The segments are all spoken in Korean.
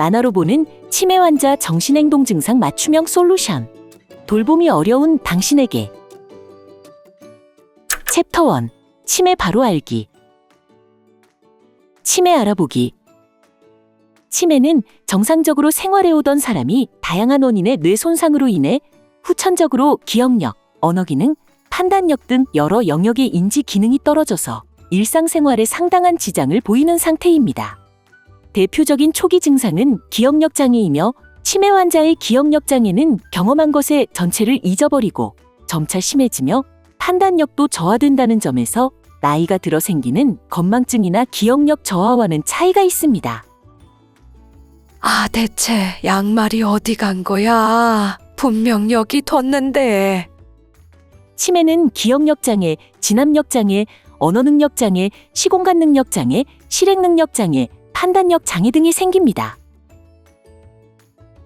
만화로 보는 치매 환자 정신행동 증상 맞춤형 솔루션. 돌봄이 어려운 당신에게. 챕터 1. 치매 바로 알기. 치매 알아보기. 치매는 정상적으로 생활해오던 사람이 다양한 원인의 뇌 손상으로 인해 후천적으로 기억력, 언어 기능, 판단력 등 여러 영역의 인지 기능이 떨어져서 일상생활에 상당한 지장을 보이는 상태입니다. 대표적인 초기 증상은 기억력 장애이며 치매 환자의 기억력 장애는 경험한 것의 전체를 잊어버리고 점차 심해지며 판단력도 저하된다는 점에서 나이가 들어 생기는 건망증이나 기억력 저하와는 차이가 있습니다. 대체 양말이 어디 간 거야? 분명 여기 뒀는데. 치매는 기억력 장애, 진압력 장애, 언어 능력 장애, 시공간 능력 장애, 실행 능력 장애, 판단력 장애 등이 생깁니다.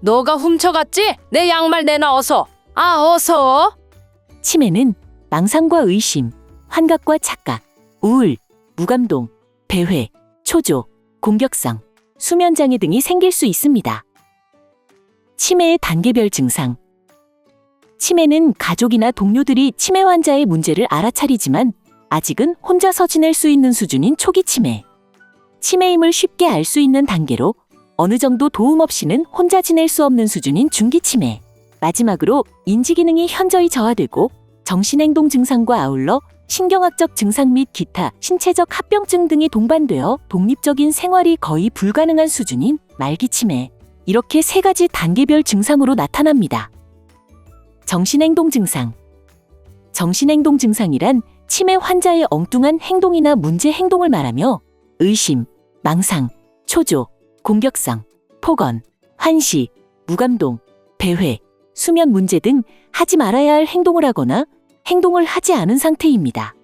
너가 훔쳐갔지? 내 양말 내놔 어서. 어서. 치매는 망상과 의심, 환각과 착각, 우울, 무감동, 배회, 초조, 공격성, 수면 장애 등이 생길 수 있습니다. 치매의 단계별 증상. 치매는 가족이나 동료들이 치매 환자의 문제를 알아차리지만 아직은 혼자서 지낼 수 있는 수준인 초기 치매. 치매임을 쉽게 알 수 있는 단계로 어느 정도 도움 없이는 혼자 지낼 수 없는 수준인 중기 치매. 마지막으로 인지기능이 현저히 저하되고 정신행동 증상과 아울러 신경학적 증상 및 기타 신체적 합병증 등이 동반되어 독립적인 생활이 거의 불가능한 수준인 말기 치매. 이렇게 세 가지 단계별 증상으로 나타납니다. 정신행동 증상. 정신행동 증상이란 치매 환자의 엉뚱한 행동이나 문제 행동을 말하며 의심, 망상, 초조, 공격성, 폭언, 환시, 무감동, 배회, 수면 문제 등 하지 말아야 할 행동을 하거나 행동을 하지 않은 상태입니다.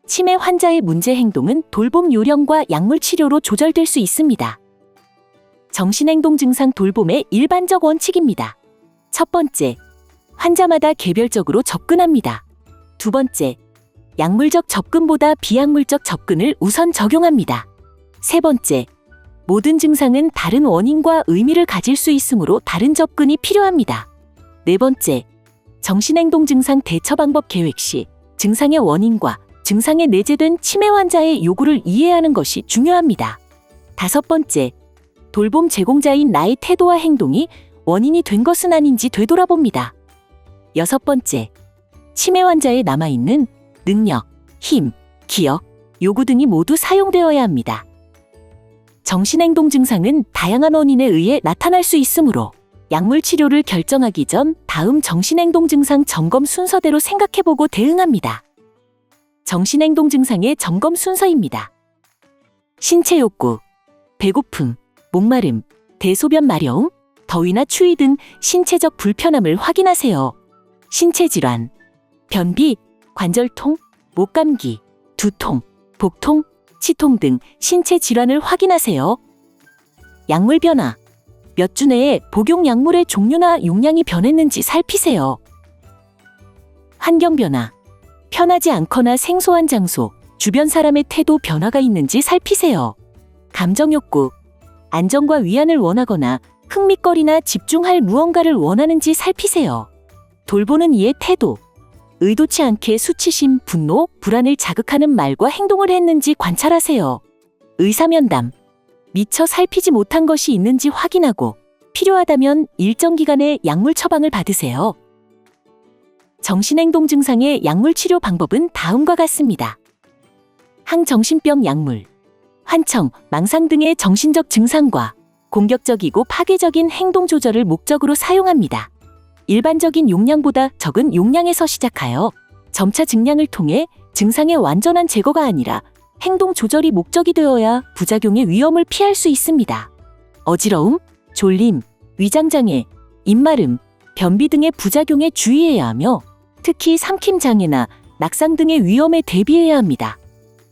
치매 환자의 문제 행동은 돌봄 요령과 약물 치료로 조절될 수 있습니다. 정신행동 증상 돌봄의 일반적 원칙입니다. 첫 번째, 환자마다 개별적으로 접근합니다. 두 번째, 약물적 접근보다 비약물적 접근을 우선 적용합니다. 세 번째, 모든 증상은 다른 원인과 의미를 가질 수 있으므로 다른 접근이 필요합니다. 네 번째, 정신행동 증상 대처 방법 계획 시 증상의 원인과 증상에 내재된 치매 환자의 요구를 이해하는 것이 중요합니다. 다섯 번째, 돌봄 제공자인 나의 태도와 행동이 원인이 된 것은 아닌지 되돌아봅니다. 여섯 번째, 치매 환자에 남아있는 능력, 힘, 기억, 요구 등이 모두 사용되어야 합니다. 정신행동 증상은 다양한 원인에 의해 나타날 수 있으므로 약물 치료를 결정하기 전 다음 정신행동 증상 점검 순서대로 생각해보고 대응합니다. 정신행동 증상의 점검 순서입니다. 신체 욕구, 배고픔, 목마름, 대소변 마려움, 더위나 추위 등 신체적 불편함을 확인하세요. 신체 질환, 변비, 관절통, 목감기, 두통, 복통, 치통 등 신체 질환을 확인하세요. 약물 변화, 몇 주 내에 복용 약물의 종류나 용량이 변했는지 살피세요. 환경 변화, 편하지 않거나 생소한 장소, 주변 사람의 태도 변화가 있는지 살피세요. 감정 욕구, 안정과 위안을 원하거나 흥미거리나 집중할 무언가를 원하는지 살피세요. 돌보는 이의 태도, 의도치 않게 수치심, 분노, 불안을 자극하는 말과 행동을 했는지 관찰하세요. 의사면담, 미처 살피지 못한 것이 있는지 확인하고 필요하다면 일정 기간의 약물 처방을 받으세요. 정신행동 증상의 약물 치료 방법은 다음과 같습니다. 항정신병 약물, 환청, 망상 등의 정신적 증상과 공격적이고 파괴적인 행동 조절을 목적으로 사용합니다. 일반적인 용량보다 적은 용량에서 시작하여 점차 증량을 통해 증상의 완전한 제거가 아니라 행동 조절이 목적이 되어야 부작용의 위험을 피할 수 있습니다. 어지러움, 졸림, 위장장애, 입마름, 변비 등의 부작용에 주의해야 하며 특히 삼킴장애나 낙상 등의 위험에 대비해야 합니다.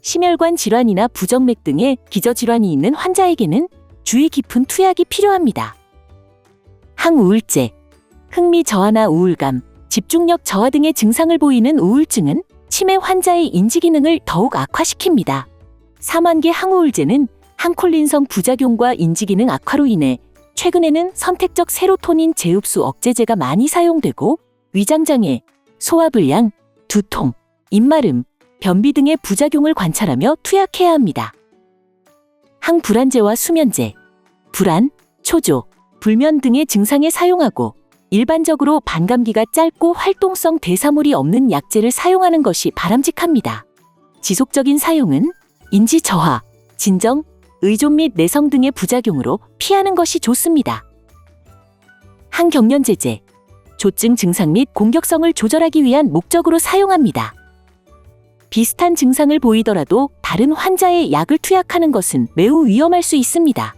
심혈관 질환이나 부정맥 등의 기저질환이 있는 환자에게는 주의 깊은 투약이 필요합니다. 항우울제, 흥미 저하나 우울감, 집중력 저하 등의 증상을 보이는 우울증은 치매 환자의 인지기능을 더욱 악화시킵니다. 사만계 항우울제는 항콜린성 부작용과 인지기능 악화로 인해 최근에는 선택적 세로토닌 재흡수 억제제가 많이 사용되고 위장장애, 소화불량, 두통, 입마름, 변비 등의 부작용을 관찰하며 투약해야 합니다. 항불안제와 수면제, 불안, 초조, 불면 등의 증상에 사용하고 일반적으로 반감기가 짧고 활동성 대사물이 없는 약제를 사용하는 것이 바람직합니다. 지속적인 사용은 인지 저하, 진정, 의존 및 내성 등의 부작용으로 피하는 것이 좋습니다. 항경련제제, 조증 증상 및 공격성을 조절하기 위한 목적으로 사용합니다. 비슷한 증상을 보이더라도 다른 환자의 약을 투약하는 것은 매우 위험할 수 있습니다.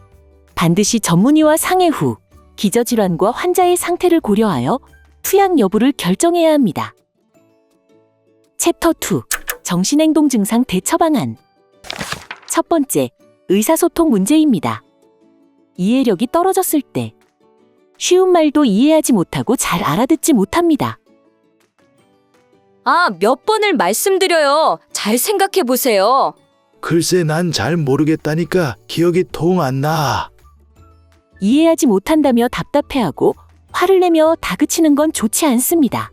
반드시 전문의와 상의 후 기저질환과 환자의 상태를 고려하여 투약 여부를 결정해야 합니다. 챕터 2. 정신행동 증상 대처 방안. 첫 번째, 의사소통 문제입니다. 이해력이 떨어졌을 때 쉬운 말도 이해하지 못하고 잘 알아듣지 못합니다. 몇 번을 말씀드려요. 잘 생각해 보세요. 글쎄 난 잘 모르겠다니까 기억이 통 안 나. 이해하지 못한다며 답답해하고 화를 내며 다그치는 건 좋지 않습니다.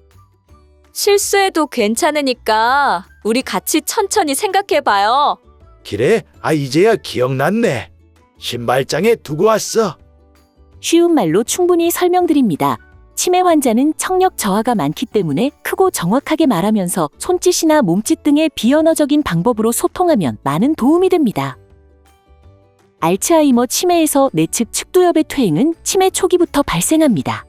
실수해도 괜찮으니까 우리 같이 천천히 생각해 봐요. 그래? 이제야 기억났네. 신발장에 두고 왔어. 쉬운 말로 충분히 설명드립니다. 치매 환자는 청력 저하가 많기 때문에 크고 정확하게 말하면서 손짓이나 몸짓 등의 비언어적인 방법으로 소통하면 많은 도움이 됩니다. 알츠하이머 치매에서 내측 측두엽의 퇴행은 치매 초기부터 발생합니다.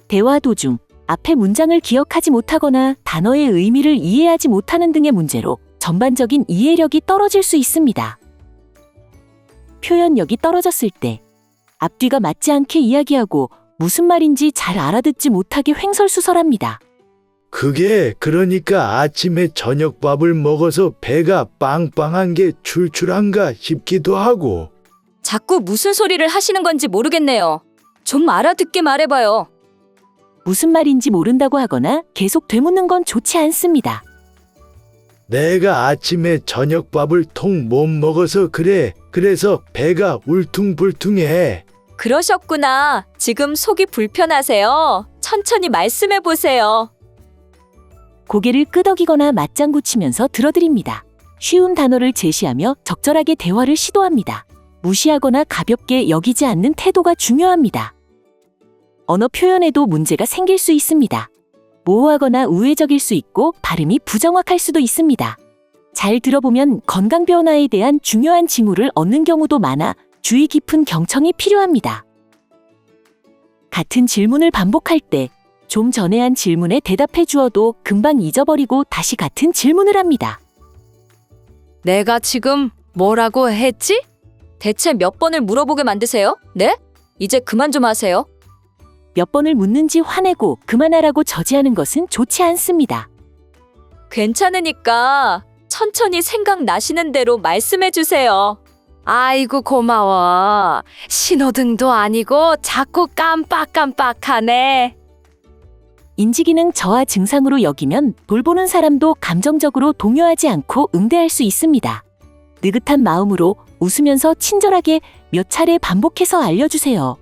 대화 도중 앞의 문장을 기억하지 못하거나 단어의 의미를 이해하지 못하는 등의 문제로 전반적인 이해력이 떨어질 수 있습니다. 표현력이 떨어졌을 때 앞뒤가 맞지 않게 이야기하고 무슨 말인지 잘 알아듣지 못하게 횡설수설합니다. 그게 그러니까 아침에 저녁밥을 먹어서 배가 빵빵한 게 출출한가 싶기도 하고. 자꾸 무슨 소리를 하시는 건지 모르겠네요. 좀 알아듣게 말해봐요. 무슨 말인지 모른다고 하거나 계속 되묻는 건 좋지 않습니다. 내가 아침에 저녁밥을 통 못 먹어서 그래. 그래서 배가 울퉁불퉁해. 그러셨구나. 지금 속이 불편하세요. 천천히 말씀해 보세요. 고개를 끄덕이거나 맞장구 치면서 들어드립니다. 쉬운 단어를 제시하며 적절하게 대화를 시도합니다. 무시하거나 가볍게 여기지 않는 태도가 중요합니다. 언어 표현에도 문제가 생길 수 있습니다. 모호하거나 우회적일 수 있고 발음이 부정확할 수도 있습니다. 잘 들어보면 건강 변화에 대한 중요한 징후를 얻는 경우도 많아 주의 깊은 경청이 필요합니다. 같은 질문을 반복할 때 좀 전에 한 질문에 대답해 주어도 금방 잊어버리고 다시 같은 질문을 합니다. 내가 지금 뭐라고 했지? 대체 몇 번을 물어보게 만드세요? 네? 이제 그만 좀 하세요. 몇 번을 묻는지 화내고 그만하라고 저지하는 것은 좋지 않습니다. 괜찮으니까 천천히 생각나시는 대로 말씀해 주세요. 아이고 고마워. 신호등도 아니고 자꾸 깜빡깜빡하네. 인지기능 저하 증상으로 여기면 돌보는 사람도 감정적으로 동요하지 않고 응대할 수 있습니다. 느긋한 마음으로 웃으면서 친절하게 몇 차례 반복해서 알려주세요.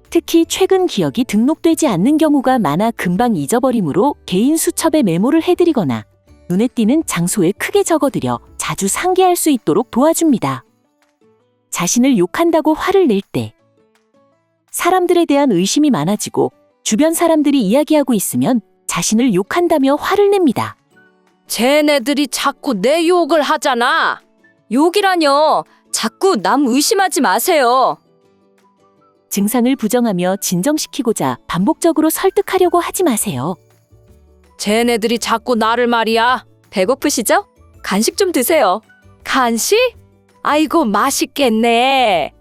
특히 최근 기억이 등록되지 않는 경우가 많아 금방 잊어버리므로 개인 수첩에 메모를 해드리거나 눈에 띄는 장소에 크게 적어드려 자주 상기할 수 있도록 도와줍니다. 자신을 욕한다고 화를 낼 때 사람들에 대한 의심이 많아지고 주변 사람들이 이야기하고 있으면 자신을 욕한다며 화를 냅니다. 쟤네들이 자꾸 내 욕을 하잖아. 욕이라뇨. 자꾸 남 의심하지 마세요. 증상을 부정하며 진정시키고자 반복적으로 설득하려고 하지 마세요. 쟤네들이 자꾸 나를 말이야. 배고프시죠? 간식 좀 드세요. 간식? 아이고 맛있겠네.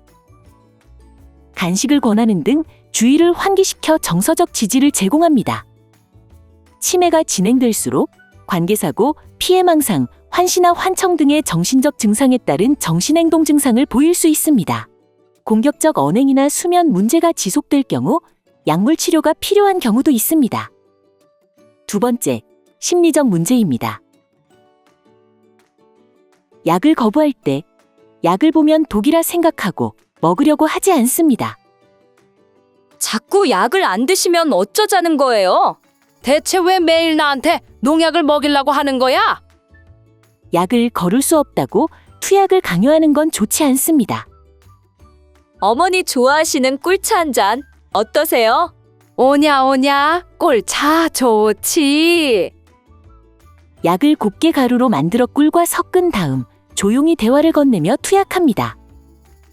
간식을 권하는 등 주의를 환기시켜 정서적 지지를 제공합니다. 치매가 진행될수록 관계사고, 피해망상, 환시나 환청 등의 정신적 증상에 따른 정신행동 증상을 보일 수 있습니다. 공격적 언행이나 수면 문제가 지속될 경우 약물 치료가 필요한 경우도 있습니다. 두 번째, 심리적 문제입니다. 약을 거부할 때 약을 보면 독이라 생각하고 먹으려고 하지 않습니다. 자꾸 약을 안 드시면 어쩌자는 거예요? 대체 왜 매일 나한테 농약을 먹이려고 하는 거야? 약을 거를 수 없다고 투약을 강요하는 건 좋지 않습니다. 어머니 좋아하시는 꿀차 한 잔 어떠세요? 오냐 오냐 꿀차 좋지. 약을 곱게 가루로 만들어 꿀과 섞은 다음 조용히 대화를 건네며 투약합니다.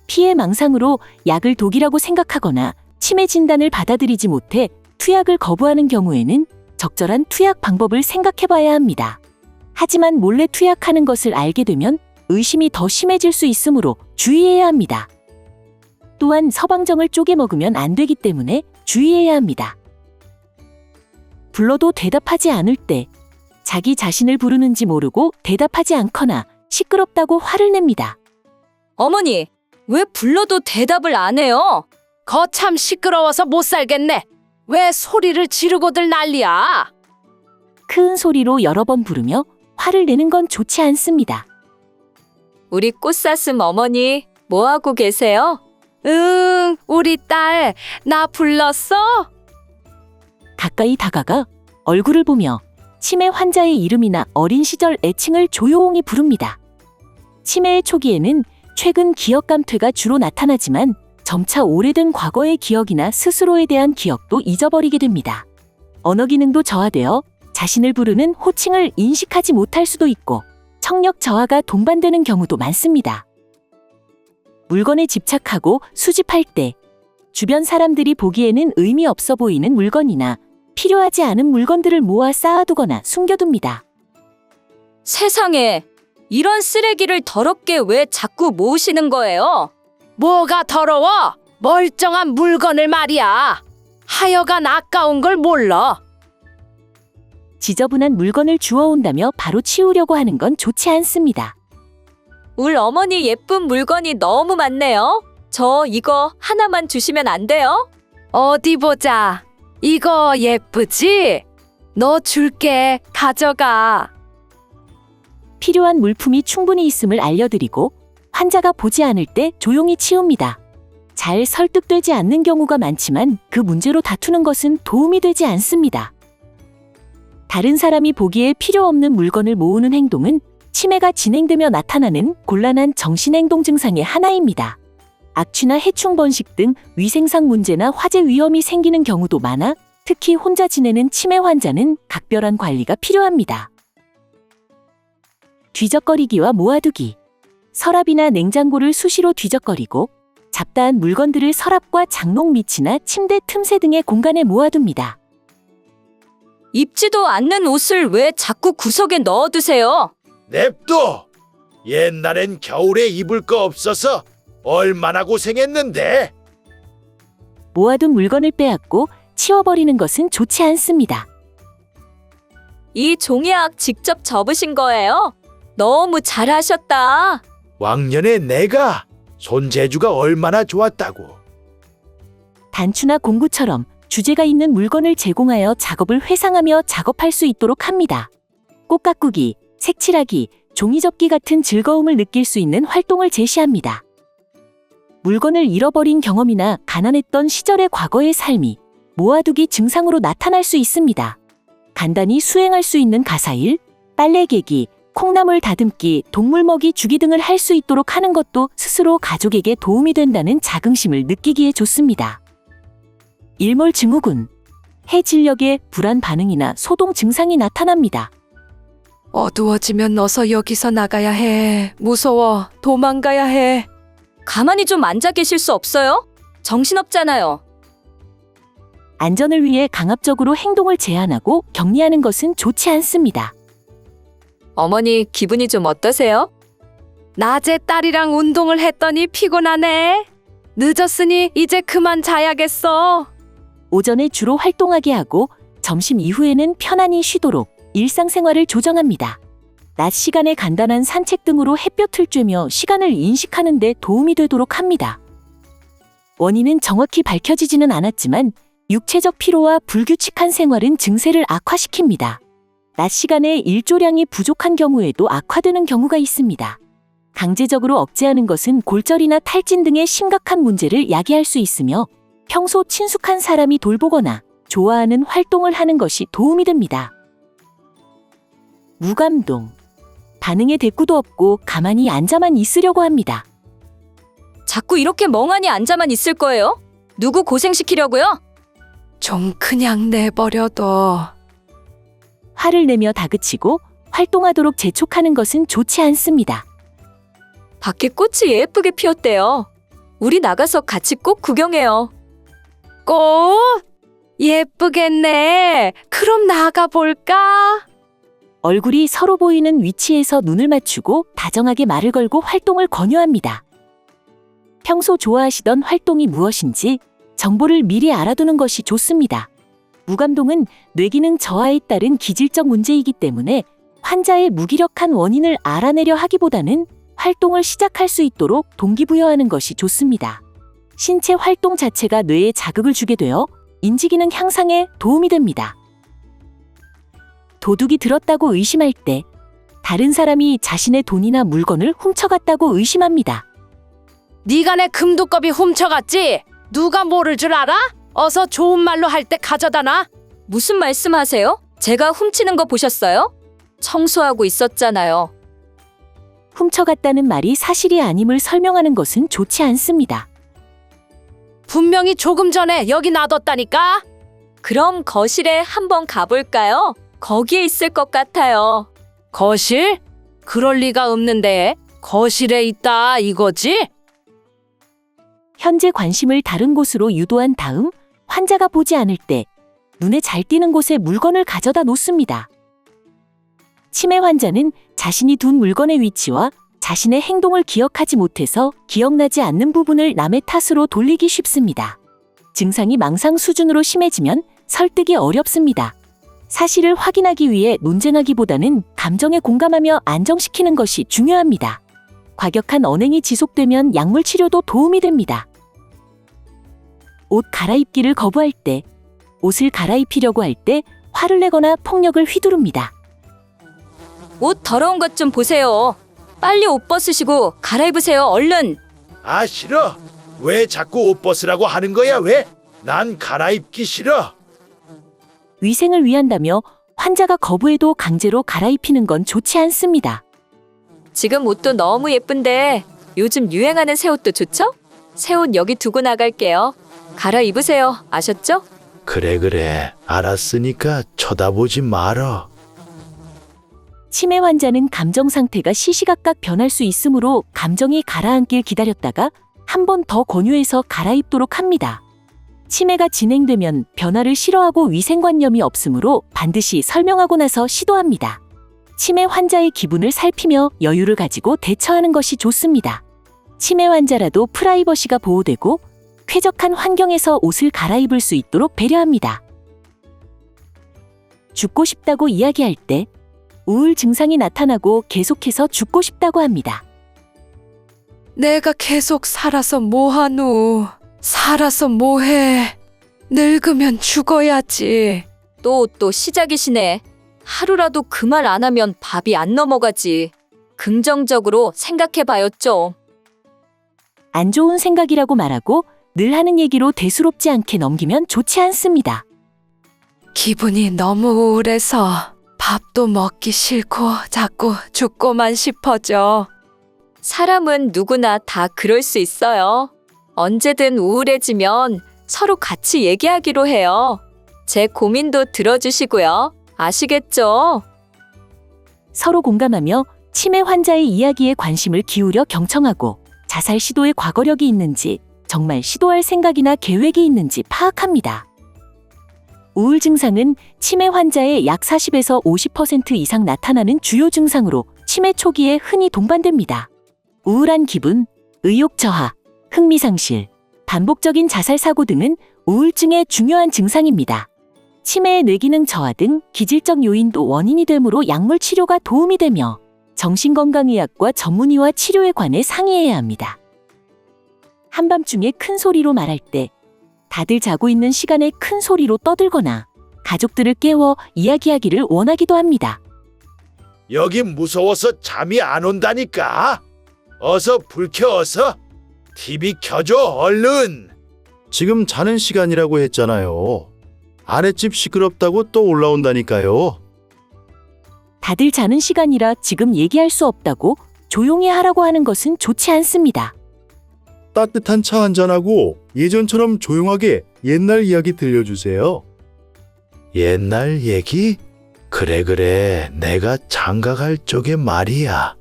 피해 망상으로 약을 독이라고 생각하거나 치매 진단을 받아들이지 못해 투약을 거부하는 경우에는 적절한 투약 방법을 생각해봐야 합니다. 하지만 몰래 투약하는 것을 알게 되면 의심이 더 심해질 수 있으므로 주의해야 합니다. 또한 서방정을 쪼개 먹으면 안 되기 때문에 주의해야 합니다. 불러도 대답하지 않을 때 자기 자신을 부르는지 모르고 대답하지 않거나 시끄럽다고 화를 냅니다. 어머니, 왜 불러도 대답을 안 해요? 거참 시끄러워서 못 살겠네. 왜 소리를 지르고들 난리야? 큰 소리로 여러 번 부르며 화를 내는 건 좋지 않습니다. 우리 꽃사슴 어머니, 뭐 하고 계세요? 응, 우리 딸, 나 불렀어? 가까이 다가가 얼굴을 보며 치매 환자의 이름이나 어린 시절 애칭을 조용히 부릅니다. 치매의 초기에는 최근 기억 감퇴가 주로 나타나지만 점차 오래된 과거의 기억이나 스스로에 대한 기억도 잊어버리게 됩니다. 언어 기능도 저하되어 자신을 부르는 호칭을 인식하지 못할 수도 있고 청력 저하가 동반되는 경우도 많습니다. 물건에 집착하고 수집할 때 주변 사람들이 보기에는 의미 없어 보이는 물건이나 필요하지 않은 물건들을 모아 쌓아두거나 숨겨둡니다. 세상에, 이런 쓰레기를 더럽게 왜 자꾸 모으시는 거예요? 뭐가 더러워? 멀쩡한 물건을 말이야. 하여간 아까운 걸 몰라. 지저분한 물건을 주워온다며 바로 치우려고 하는 건 좋지 않습니다. 울 어머니 예쁜 물건이 너무 많네요. 저 이거 하나만 주시면 안 돼요? 어디 보자. 이거 예쁘지? 너 줄게. 가져가. 필요한 물품이 충분히 있음을 알려드리고 환자가 보지 않을 때 조용히 치웁니다. 잘 설득되지 않는 경우가 많지만 그 문제로 다투는 것은 도움이 되지 않습니다. 다른 사람이 보기에 필요 없는 물건을 모으는 행동은 치매가 진행되며 나타나는 곤란한 정신행동 증상의 하나입니다. 악취나 해충 번식 등 위생상 문제나 화재 위험이 생기는 경우도 많아 특히 혼자 지내는 치매 환자는 각별한 관리가 필요합니다. 뒤적거리기와 모아두기. 서랍이나 냉장고를 수시로 뒤적거리고 잡다한 물건들을 서랍과 장롱 밑이나 침대 틈새 등의 공간에 모아둡니다. 입지도 않는 옷을 왜 자꾸 구석에 넣어두세요? 냅둬. 옛날엔 겨울에 입을 거 없어서 얼마나 고생했는데. 모아둔 물건을 빼앗고 치워버리는 것은 좋지 않습니다. 이 종이악 직접 접으신 거예요? 너무 잘하셨다. 왕년에 내가 손재주가 얼마나 좋았다고. 단추나 공구처럼 주제가 있는 물건을 제공하여 작업을 회상하며 작업할 수 있도록 합니다. 꽃 가꾸기, 색칠하기, 종이접기 같은 즐거움을 느낄 수 있는 활동을 제시합니다. 물건을 잃어버린 경험이나 가난했던 시절의 과거의 삶이 모아두기 증상으로 나타날 수 있습니다. 간단히 수행할 수 있는 가사일, 빨래 개기, 콩나물 다듬기, 동물 먹이 주기 등을 할 수 있도록 하는 것도 스스로 가족에게 도움이 된다는 자긍심을 느끼기에 좋습니다. 일몰 증후군, 해 진력에 불안 반응이나 소동 증상이 나타납니다. 어두워지면 어서 여기서 나가야 해. 무서워. 도망가야 해. 가만히 좀 앉아 계실 수 없어요? 정신없잖아요. 안전을 위해 강압적으로 행동을 제한하고 격리하는 것은 좋지 않습니다. 어머니 기분이 좀 어떠세요? 낮에 딸이랑 운동을 했더니 피곤하네. 늦었으니 이제 그만 자야겠어. 오전에 주로 활동하게 하고 점심 이후에는 편안히 쉬도록 일상생활을 조정합니다. 낮 시간에 간단한 산책 등으로 햇볕을 쬐며 시간을 인식하는 데 도움이 되도록 합니다. 원인은 정확히 밝혀지지는 않았지만 육체적 피로와 불규칙한 생활은 증세를 악화시킵니다. 낮 시간에 일조량이 부족한 경우에도 악화되는 경우가 있습니다. 강제적으로 억제하는 것은 골절이나 탈진 등의 심각한 문제를 야기할 수 있으며 평소 친숙한 사람이 돌보거나 좋아하는 활동을 하는 것이 도움이 됩니다. 무감동. 반응에 대꾸도 없고 가만히 앉아만 있으려고 합니다. 자꾸 이렇게 멍하니 앉아만 있을 거예요? 누구 고생시키려고요? 좀 그냥 내버려둬. 화를 내며 다그치고 활동하도록 재촉하는 것은 좋지 않습니다. 밖에 꽃이 예쁘게 피었대요. 우리 나가서 같이 꽃 구경해요. 꽃? 예쁘겠네. 그럼 나가볼까? 얼굴이 서로 보이는 위치에서 눈을 맞추고 다정하게 말을 걸고 활동을 권유합니다. 평소 좋아하시던 활동이 무엇인지 정보를 미리 알아두는 것이 좋습니다. 무감동은 뇌기능 저하에 따른 기질적 문제이기 때문에 환자의 무기력한 원인을 알아내려 하기보다는 활동을 시작할 수 있도록 동기부여하는 것이 좋습니다. 신체 활동 자체가 뇌에 자극을 주게 되어 인지기능 향상에 도움이 됩니다. 도둑이 들었다고 의심할 때 다른 사람이 자신의 돈이나 물건을 훔쳐갔다고 의심합니다. 네가 내 금두꺼비 훔쳐갔지? 누가 모를 줄 알아? 어서 좋은 말로 할 때 가져다 놔. 무슨 말씀하세요? 제가 훔치는 거 보셨어요? 청소하고 있었잖아요. 훔쳐갔다는 말이 사실이 아님을 설명하는 것은 좋지 않습니다. 분명히 조금 전에 여기 놔뒀다니까. 그럼 거실에 한번 가볼까요? 거기에 있을 것 같아요. 거실? 그럴 리가 없는데. 거실에 있다 이거지? 현재 관심을 다른 곳으로 유도한 다음 환자가 보지 않을 때 눈에 잘 띄는 곳에 물건을 가져다 놓습니다. 치매 환자는 자신이 둔 물건의 위치와 자신의 행동을 기억하지 못해서 기억나지 않는 부분을 남의 탓으로 돌리기 쉽습니다. 증상이 망상 수준으로 심해지면 설득이 어렵습니다. 사실을 확인하기 위해 논쟁하기보다는 감정에 공감하며 안정시키는 것이 중요합니다. 과격한 언행이 지속되면 약물 치료도 도움이 됩니다. 옷 갈아입기를 거부할 때, 옷을 갈아입히려고 할 때 화를 내거나 폭력을 휘두릅니다. 옷 더러운 것 좀 보세요. 빨리 옷 벗으시고 갈아입으세요, 얼른. 아, 싫어. 왜 자꾸 옷 벗으라고 하는 거야, 왜? 난 갈아입기 싫어. 위생을 위한다며 환자가 거부해도 강제로 갈아입히는 건 좋지 않습니다. 지금 옷도 너무 예쁜데 요즘 유행하는 새 옷도 좋죠? 새 옷 여기 두고 나갈게요. 갈아입으세요. 아셨죠? 그래. 알았으니까 쳐다보지 말어. 치매 환자는 감정 상태가 시시각각 변할 수 있으므로 감정이 가라앉길 기다렸다가 한 번 더 권유해서 갈아입도록 합니다. 치매가 진행되면 변화를 싫어하고 위생관념이 없으므로 반드시 설명하고 나서 시도합니다. 치매 환자의 기분을 살피며 여유를 가지고 대처하는 것이 좋습니다. 치매 환자라도 프라이버시가 보호되고 쾌적한 환경에서 옷을 갈아입을 수 있도록 배려합니다. 죽고 싶다고 이야기할 때 우울 증상이 나타나고 계속해서 죽고 싶다고 합니다. 내가 계속 살아서 뭐하노? 살아서 뭐해? 늙으면 죽어야지. 또 시작이시네. 하루라도 그 말 안 하면 밥이 안 넘어가지. 긍정적으로 생각해봐요 좀. 안 좋은 생각이라고 말하고 늘 하는 얘기로 대수롭지 않게 넘기면 좋지 않습니다. 기분이 너무 우울해서 밥도 먹기 싫고 자꾸 죽고만 싶어져. 사람은 누구나 다 그럴 수 있어요. 언제든 우울해지면 서로 같이 얘기하기로 해요. 제 고민도 들어주시고요. 아시겠죠? 서로 공감하며 치매 환자의 이야기에 관심을 기울여 경청하고 자살 시도의 과거력이 있는지 정말 시도할 생각이나 계획이 있는지 파악합니다. 우울 증상은 치매 환자의 약 40에서 50% 이상 나타나는 주요 증상으로 치매 초기에 흔히 동반됩니다. 우울한 기분, 의욕 저하, 흥미 상실, 반복적인 자살 사고 등은 우울증의 중요한 증상입니다. 치매의 뇌기능 저하 등 기질적 요인도 원인이 되므로 약물 치료가 도움이 되며 정신건강의학과 전문의와 치료에 관해 상의해야 합니다. 한밤중에 큰 소리로 말할 때 다들 자고 있는 시간에 큰 소리로 떠들거나 가족들을 깨워 이야기하기를 원하기도 합니다. 여기 무서워서 잠이 안 온다니까. 어서 불 켜, 어서. TV 켜줘, 얼른. 지금 자는 시간이라고 했잖아요. 아랫집 시끄럽다고 또 올라온다니까요. 다들 자는 시간이라 지금 얘기할 수 없다고 조용히 하라고 하는 것은 좋지 않습니다. 따뜻한 차 한잔하고 예전처럼 조용하게 옛날 이야기 들려주세요. 옛날 얘기? 그래, 내가 장가갈 적에 말이야.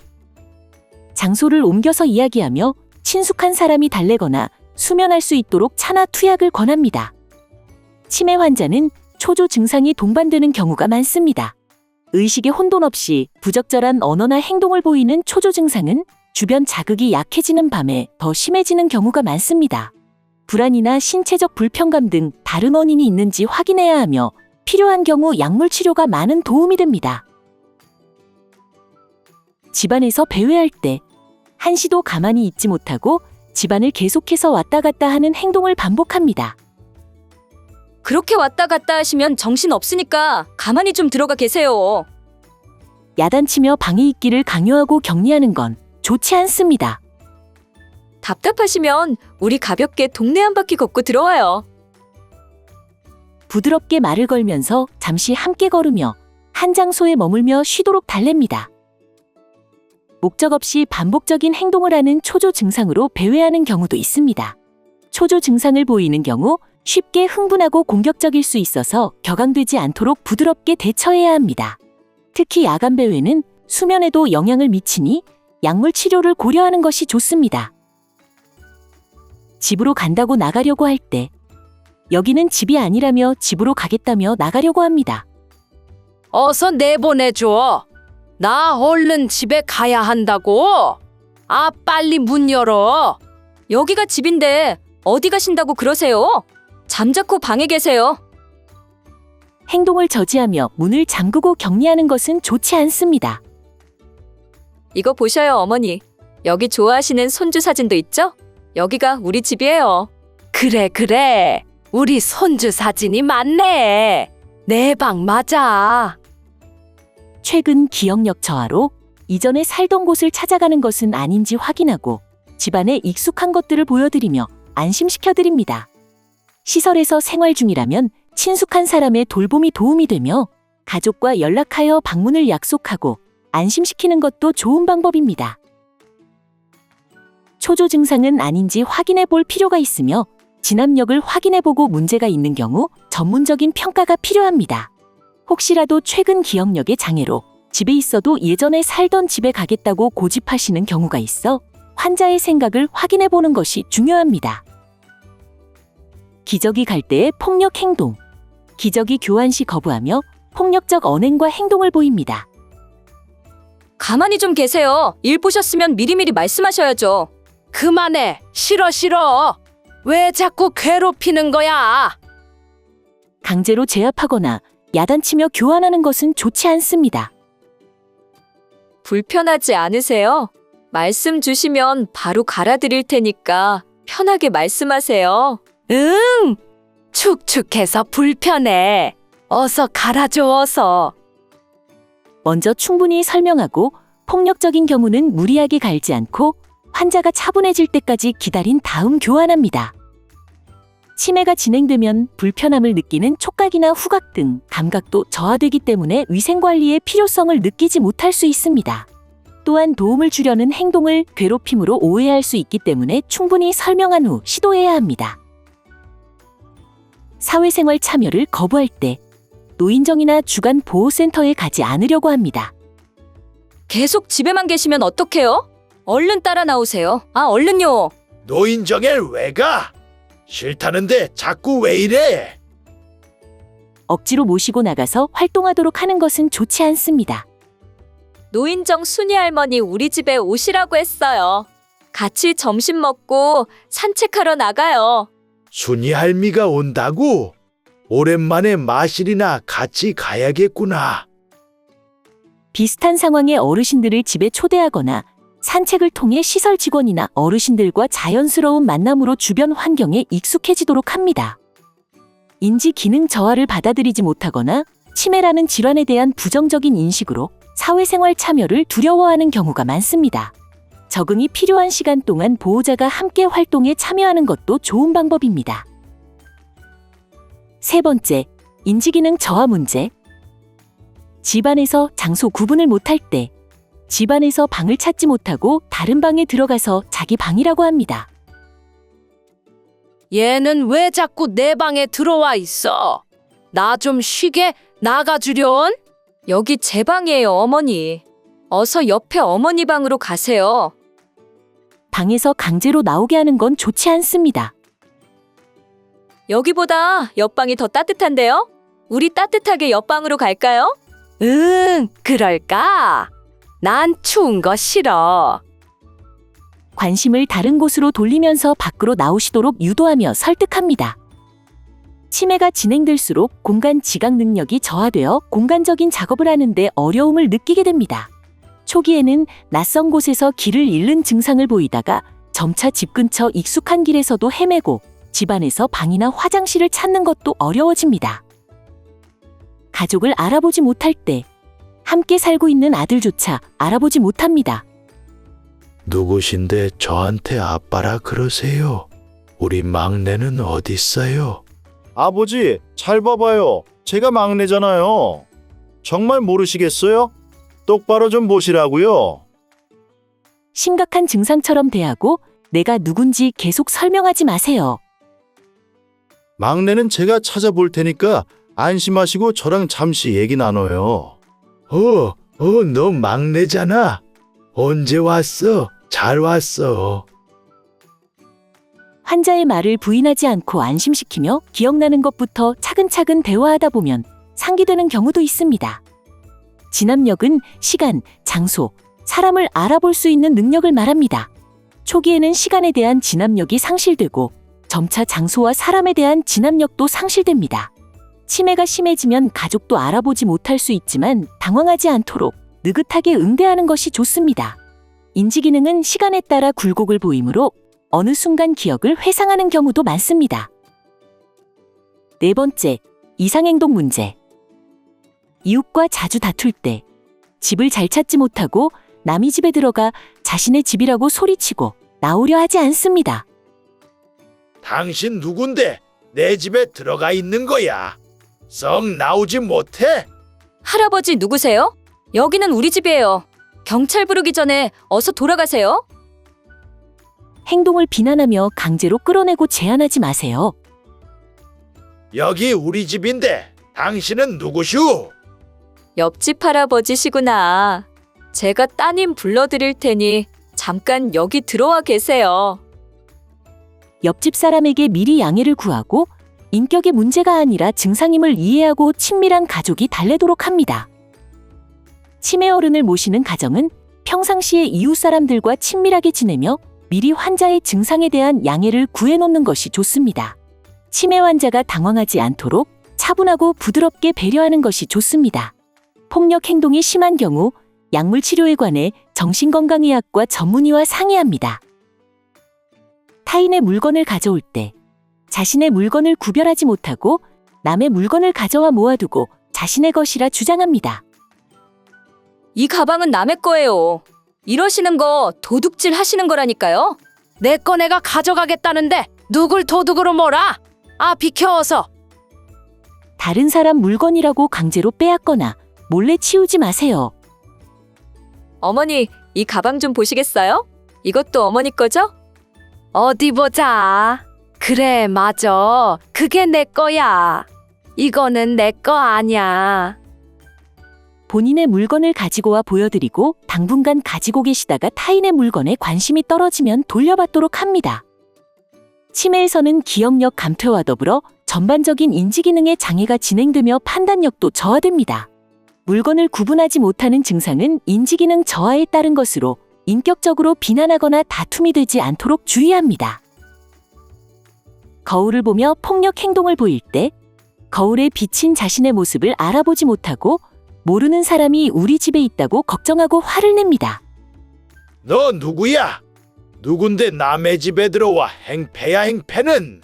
장소를 옮겨서 이야기하며 친숙한 사람이 달래거나 수면할 수 있도록 차나 투약을 권합니다. 치매 환자는 초조 증상이 동반되는 경우가 많습니다. 의식에 혼돈 없이 부적절한 언어나 행동을 보이는 초조 증상은 주변 자극이 약해지는 밤에 더 심해지는 경우가 많습니다. 불안이나 신체적 불편감 등 다른 원인이 있는지 확인해야 하며 필요한 경우 약물 치료가 많은 도움이 됩니다. 집안에서 배회할 때 한시도 가만히 있지 못하고 집안을 계속해서 왔다 갔다 하는 행동을 반복합니다. 그렇게 왔다 갔다 하시면 정신 없으니까 가만히 좀 들어가 계세요. 야단치며 방에 있기를 강요하고 격리하는 건 좋지 않습니다. 답답하시면 우리 가볍게 동네 한 바퀴 걷고 들어와요. 부드럽게 말을 걸면서 잠시 함께 걸으며 한 장소에 머물며 쉬도록 달랩니다. 목적 없이 반복적인 행동을 하는 초조 증상으로 배회하는 경우도 있습니다. 초조 증상을 보이는 경우 쉽게 흥분하고 공격적일 수 있어서 격앙되지 않도록 부드럽게 대처해야 합니다. 특히 야간 배회는 수면에도 영향을 미치니 약물 치료를 고려하는 것이 좋습니다. 집으로 간다고 나가려고 할 때 여기는 집이 아니라며 집으로 가겠다며 나가려고 합니다. 어서 내보내줘. 나 얼른 집에 가야 한다고. 아, 빨리 문 열어. 여기가 집인데 어디 가신다고 그러세요? 잠자코 방에 계세요. 행동을 저지하며 문을 잠그고 격리하는 것은 좋지 않습니다. 이거 보셔요, 어머니. 여기 좋아하시는 손주 사진도 있죠? 여기가 우리 집이에요. 그래. 우리 손주 사진이 많네. 내 방 맞아. 최근 기억력 저하로 이전에 살던 곳을 찾아가는 것은 아닌지 확인하고 집안에 익숙한 것들을 보여드리며 안심시켜드립니다. 시설에서 생활 중이라면 친숙한 사람의 돌봄이 도움이 되며 가족과 연락하여 방문을 약속하고 안심시키는 것도 좋은 방법입니다. 초조 증상은 아닌지 확인해 볼 필요가 있으며 진압력을 확인해 보고 문제가 있는 경우 전문적인 평가가 필요합니다. 혹시라도 최근 기억력의 장애로 집에 있어도 예전에 살던 집에 가겠다고 고집하시는 경우가 있어 환자의 생각을 확인해 보는 것이 중요합니다. 기저귀 갈 때의 폭력 행동. 기저귀 교환 시 거부하며 폭력적 언행과 행동을 보입니다. 가만히 좀 계세요. 일 보셨으면 미리미리 말씀하셔야죠. 그만해. 싫어. 왜 자꾸 괴롭히는 거야? 강제로 제압하거나 야단치며 교환하는 것은 좋지 않습니다. 불편하지 않으세요? 말씀 주시면 바로 갈아드릴 테니까 편하게 말씀하세요. 응. 축축해서 불편해. 어서 갈아줘, 어서. 먼저 충분히 설명하고 폭력적인 경우는 무리하게 갈지 않고 환자가 차분해질 때까지 기다린 다음 교환합니다. 치매가 진행되면 불편함을 느끼는 촉각이나 후각 등 감각도 저하되기 때문에 위생관리의 필요성을 느끼지 못할 수 있습니다. 또한 도움을 주려는 행동을 괴롭힘으로 오해할 수 있기 때문에 충분히 설명한 후 시도해야 합니다. 사회생활 참여를 거부할 때 노인정이나 주간 보호센터에 가지 않으려고 합니다. 계속 집에만 계시면 어떡해요? 얼른 따라 나오세요. 아, 얼른요. 노인정에 왜 가? 싫다는데 자꾸 왜 이래? 억지로 모시고 나가서 활동하도록 하는 것은 좋지 않습니다. 노인정 순이 할머니 우리 집에 오시라고 했어요. 같이 점심 먹고 산책하러 나가요. 순이 할미가 온다고? 오랜만에 마실이나 같이 가야겠구나. 비슷한 상황의 어르신들을 집에 초대하거나 산책을 통해 시설 직원이나 어르신들과 자연스러운 만남으로 주변 환경에 익숙해지도록 합니다. 인지 기능 저하를 받아들이지 못하거나 치매라는 질환에 대한 부정적인 인식으로 사회생활 참여를 두려워하는 경우가 많습니다. 적응이 필요한 시간 동안 보호자가 함께 활동에 참여하는 것도 좋은 방법입니다. 세 번째, 인지기능 저하 문제. 집안에서 장소 구분을 못할 때, 집안에서 방을 찾지 못하고 다른 방에 들어가서 자기 방이라고 합니다. 얘는 왜 자꾸 내 방에 들어와 있어? 나 좀 쉬게 나가주련? 여기 제 방이에요, 어머니. 어서 옆에 어머니 방으로 가세요. 방에서 강제로 나오게 하는 건 좋지 않습니다. 여기보다 옆방이 더 따뜻한데요? 우리 따뜻하게 옆방으로 갈까요? 응, 그럴까? 난 추운 거 싫어. 관심을 다른 곳으로 돌리면서 밖으로 나오시도록 유도하며 설득합니다. 치매가 진행될수록 공간 지각 능력이 저하되어 공간적인 작업을 하는데 어려움을 느끼게 됩니다. 초기에는 낯선 곳에서 길을 잃는 증상을 보이다가 점차 집 근처 익숙한 길에서도 헤매고 집안에서 방이나 화장실을 찾는 것도 어려워집니다. 가족을 알아보지 못할 때 함께 살고 있는 아들조차 알아보지 못합니다. 누구신데 저한테 아빠라 그러세요? 우리 막내는 어딨어요? 아버지, 잘 봐봐요. 제가 막내잖아요. 정말 모르시겠어요? 똑바로 좀 보시라고요. 심각한 증상처럼 대하고 내가 누군지 계속 설명하지 마세요. 막내는 제가 찾아볼 테니까 안심하시고 저랑 잠시 얘기 나눠요. 너 막내잖아. 언제 왔어? 잘 왔어. 환자의 말을 부인하지 않고 안심시키며 기억나는 것부터 차근차근 대화하다 보면 상기되는 경우도 있습니다. 진압력은 시간, 장소, 사람을 알아볼 수 있는 능력을 말합니다. 초기에는 시간에 대한 진압력이 상실되고 점차 장소와 사람에 대한 진압력도 상실됩니다. 치매가 심해지면 가족도 알아보지 못할 수 있지만 당황하지 않도록 느긋하게 응대하는 것이 좋습니다. 인지기능은 시간에 따라 굴곡을 보이므로 어느 순간 기억을 회상하는 경우도 많습니다. 네 번째, 이상행동 문제. 이웃과 자주 다툴 때 집을 잘 찾지 못하고 남의 집에 들어가 자신의 집이라고 소리치고 나오려 하지 않습니다. 당신 누군데 내 집에 들어가 있는 거야? 썩 나오지 못해? 할아버지 누구세요? 여기는 우리 집이에요. 경찰 부르기 전에 어서 돌아가세요. 행동을 비난하며 강제로 끌어내고 제한하지 마세요. 여기 우리 집인데 당신은 누구슈? 옆집 할아버지시구나. 제가 따님 불러드릴 테니 잠깐 여기 들어와 계세요. 옆집 사람에게 미리 양해를 구하고 인격의 문제가 아니라 증상임을 이해하고 친밀한 가족이 달래도록 합니다. 치매 어른을 모시는 가정은 평상시에 이웃 사람들과 친밀하게 지내며 미리 환자의 증상에 대한 양해를 구해놓는 것이 좋습니다. 치매 환자가 당황하지 않도록 차분하고 부드럽게 배려하는 것이 좋습니다. 폭력 행동이 심한 경우 약물 치료에 관해 정신건강의학과 전문의와 상의합니다. 타인의 물건을 가져올 때 자신의 물건을 구별하지 못하고 남의 물건을 가져와 모아두고 자신의 것이라 주장합니다. 이 가방은 남의 거예요. 이러시는 거 도둑질 하시는 거라니까요. 내 거 내가 가져가겠다는데 누굴 도둑으로 몰아? 아, 비켜서. 다른 사람 물건이라고 강제로 빼앗거나 몰래 치우지 마세요. 어머니, 이 가방 좀 보시겠어요? 이것도 어머니 거죠? 어디 보자. 그래, 맞아. 그게 내 거야. 이거는 내 거 아니야. 본인의 물건을 가지고 와 보여드리고 당분간 가지고 계시다가 타인의 물건에 관심이 떨어지면 돌려받도록 합니다. 치매에서는 기억력 감퇴와 더불어 전반적인 인지기능의 장애가 진행되며 판단력도 저하됩니다. 물건을 구분하지 못하는 증상은 인지기능 저하에 따른 것으로 인격적으로 비난하거나 다툼이 되지 않도록 주의합니다. 거울을 보며 폭력 행동을 보일 때 거울에 비친 자신의 모습을 알아보지 못하고 모르는 사람이 우리 집에 있다고 걱정하고 화를 냅니다. 너 누구야? 누군데 남의 집에 들어와 행패야 행패는?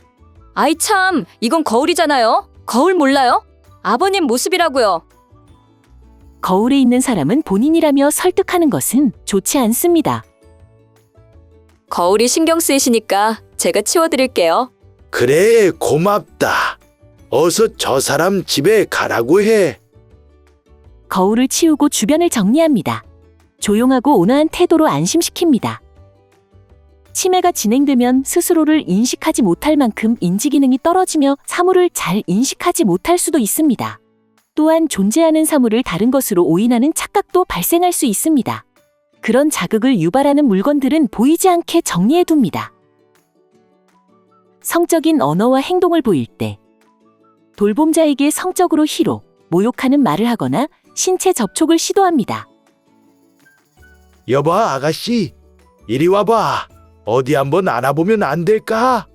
아이 참, 이건 거울이잖아요. 거울 몰라요? 아버님 모습이라고요. 거울에 있는 사람은 본인이라며 설득하는 것은 좋지 않습니다. 거울이 신경 쓰이시니까 제가 치워드릴게요. 그래 고맙다. 어서 저 사람 집에 가라고 해. 거울을 치우고 주변을 정리합니다. 조용하고 온화한 태도로 안심시킵니다. 치매가 진행되면 스스로를 인식하지 못할 만큼 인지기능이 떨어지며 사물을 잘 인식하지 못할 수도 있습니다. 또한 존재하는 사물을 다른 것으로 오인하는 착각도 발생할 수 있습니다. 그런 자극을 유발하는 물건들은 보이지 않게 정리해둡니다. 성적인 언어와 행동을 보일 때 돌봄자에게 성적으로 희로, 모욕하는 말을 하거나 신체 접촉을 시도합니다. 여보, 아가씨, 이리 와봐. 어디 한번 안아보면 안 될까?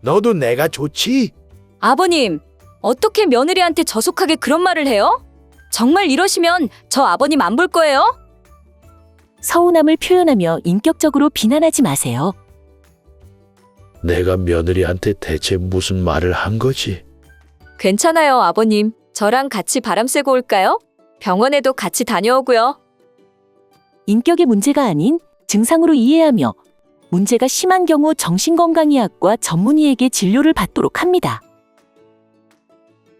너도 내가 좋지? 아버님, 어떻게 며느리한테 저속하게 그런 말을 해요? 정말 이러시면 저 아버님 안 볼 거예요? 서운함을 표현하며 인격적으로 비난하지 마세요. 내가 며느리한테 대체 무슨 말을 한 거지? 괜찮아요, 아버님. 저랑 같이 바람 쐬고 올까요? 병원에도 같이 다녀오고요. 인격의 문제가 아닌 증상으로 이해하며 문제가 심한 경우 정신건강의학과 전문의에게 진료를 받도록 합니다.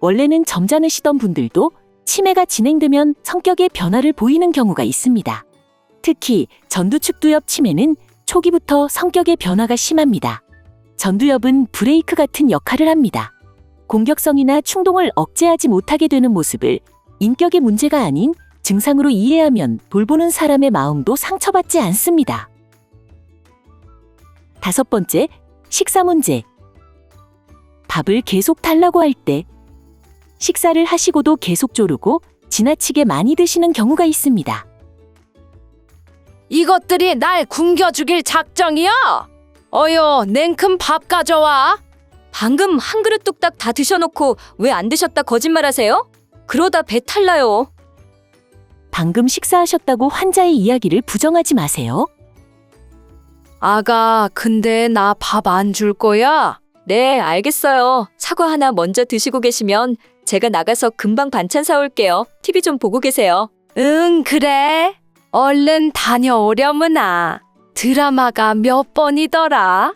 원래는 점잖으시던 분들도 치매가 진행되면 성격의 변화를 보이는 경우가 있습니다. 특히 전두축두엽 치매는 초기부터 성격의 변화가 심합니다. 전두엽은 브레이크 같은 역할을 합니다. 공격성이나 충동을 억제하지 못하게 되는 모습을 인격의 문제가 아닌 증상으로 이해하면 돌보는 사람의 마음도 상처받지 않습니다. 5번째, 식사 문제. 밥을 계속 달라고 할 때 식사를 하시고도 계속 조르고 지나치게 많이 드시는 경우가 있습니다. 이것들이 날 굶겨 죽일 작정이야? 어여, 냉큼 밥 가져와. 방금 한 그릇 뚝딱 다 드셔놓고 왜 안 드셨다 거짓말하세요? 그러다 배탈 나요. 방금 식사하셨다고 환자의 이야기를 부정하지 마세요. 아가, 근데 나 밥 안 줄 거야? 네, 알겠어요. 사과 하나 먼저 드시고 계시면 제가 나가서 금방 반찬 사올게요. TV 좀 보고 계세요. 응, 그래. 얼른 다녀오려무나. 드라마가 몇 번이더라?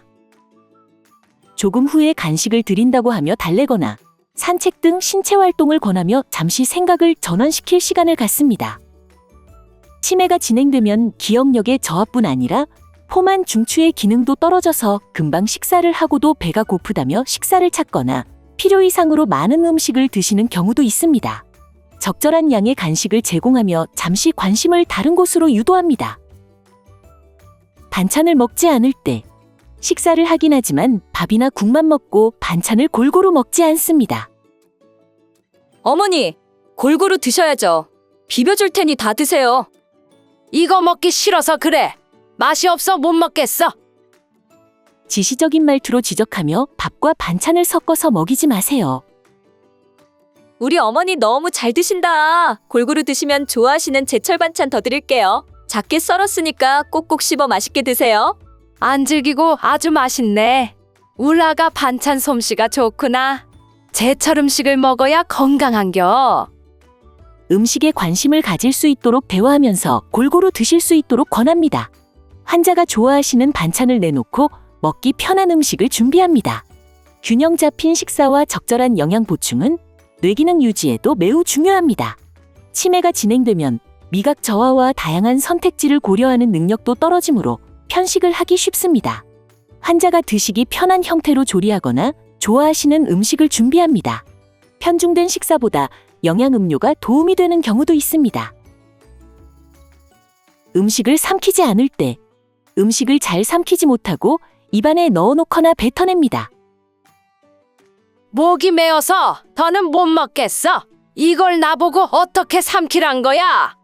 조금 후에 간식을 드린다고 하며 달래거나 산책 등 신체 활동을 권하며 잠시 생각을 전환시킬 시간을 갖습니다. 치매가 진행되면 기억력의 저하뿐 아니라 포만 중추의 기능도 떨어져서 금방 식사를 하고도 배가 고프다며 식사를 찾거나 필요 이상으로 많은 음식을 드시는 경우도 있습니다. 적절한 양의 간식을 제공하며 잠시 관심을 다른 곳으로 유도합니다. 반찬을 먹지 않을 때 식사를 하긴 하지만 밥이나 국만 먹고 반찬을 골고루 먹지 않습니다. 어머니, 골고루 드셔야죠. 비벼줄 테니 다 드세요. 이거 먹기 싫어서 그래. 맛이 없어 못 먹겠어. 지시적인 말투로 지적하며 밥과 반찬을 섞어서 먹이지 마세요. 우리 어머니 너무 잘 드신다. 골고루 드시면 좋아하시는 제철 반찬 더 드릴게요. 작게 썰었으니까 꼭꼭 씹어 맛있게 드세요. 안 즐기고 아주 맛있네. 우라가 반찬 솜씨가 좋구나. 제철 음식을 먹어야 건강한겨. 음식에 관심을 가질 수 있도록 대화하면서 골고루 드실 수 있도록 권합니다. 환자가 좋아하시는 반찬을 내놓고 먹기 편한 음식을 준비합니다. 균형 잡힌 식사와 적절한 영양 보충은 뇌기능 유지에도 매우 중요합니다. 치매가 진행되면 미각 저하와 다양한 선택지를 고려하는 능력도 떨어지므로 편식을 하기 쉽습니다. 환자가 드시기 편한 형태로 조리하거나 좋아하시는 음식을 준비합니다. 편중된 식사보다 영양음료가 도움이 되는 경우도 있습니다. 음식을 삼키지 않을 때 음식을 잘 삼키지 못하고 입안에 넣어놓거나 뱉어냅니다. 목이 메어서 더는 못 먹겠어. 이걸 나보고 어떻게 삼키란 거야?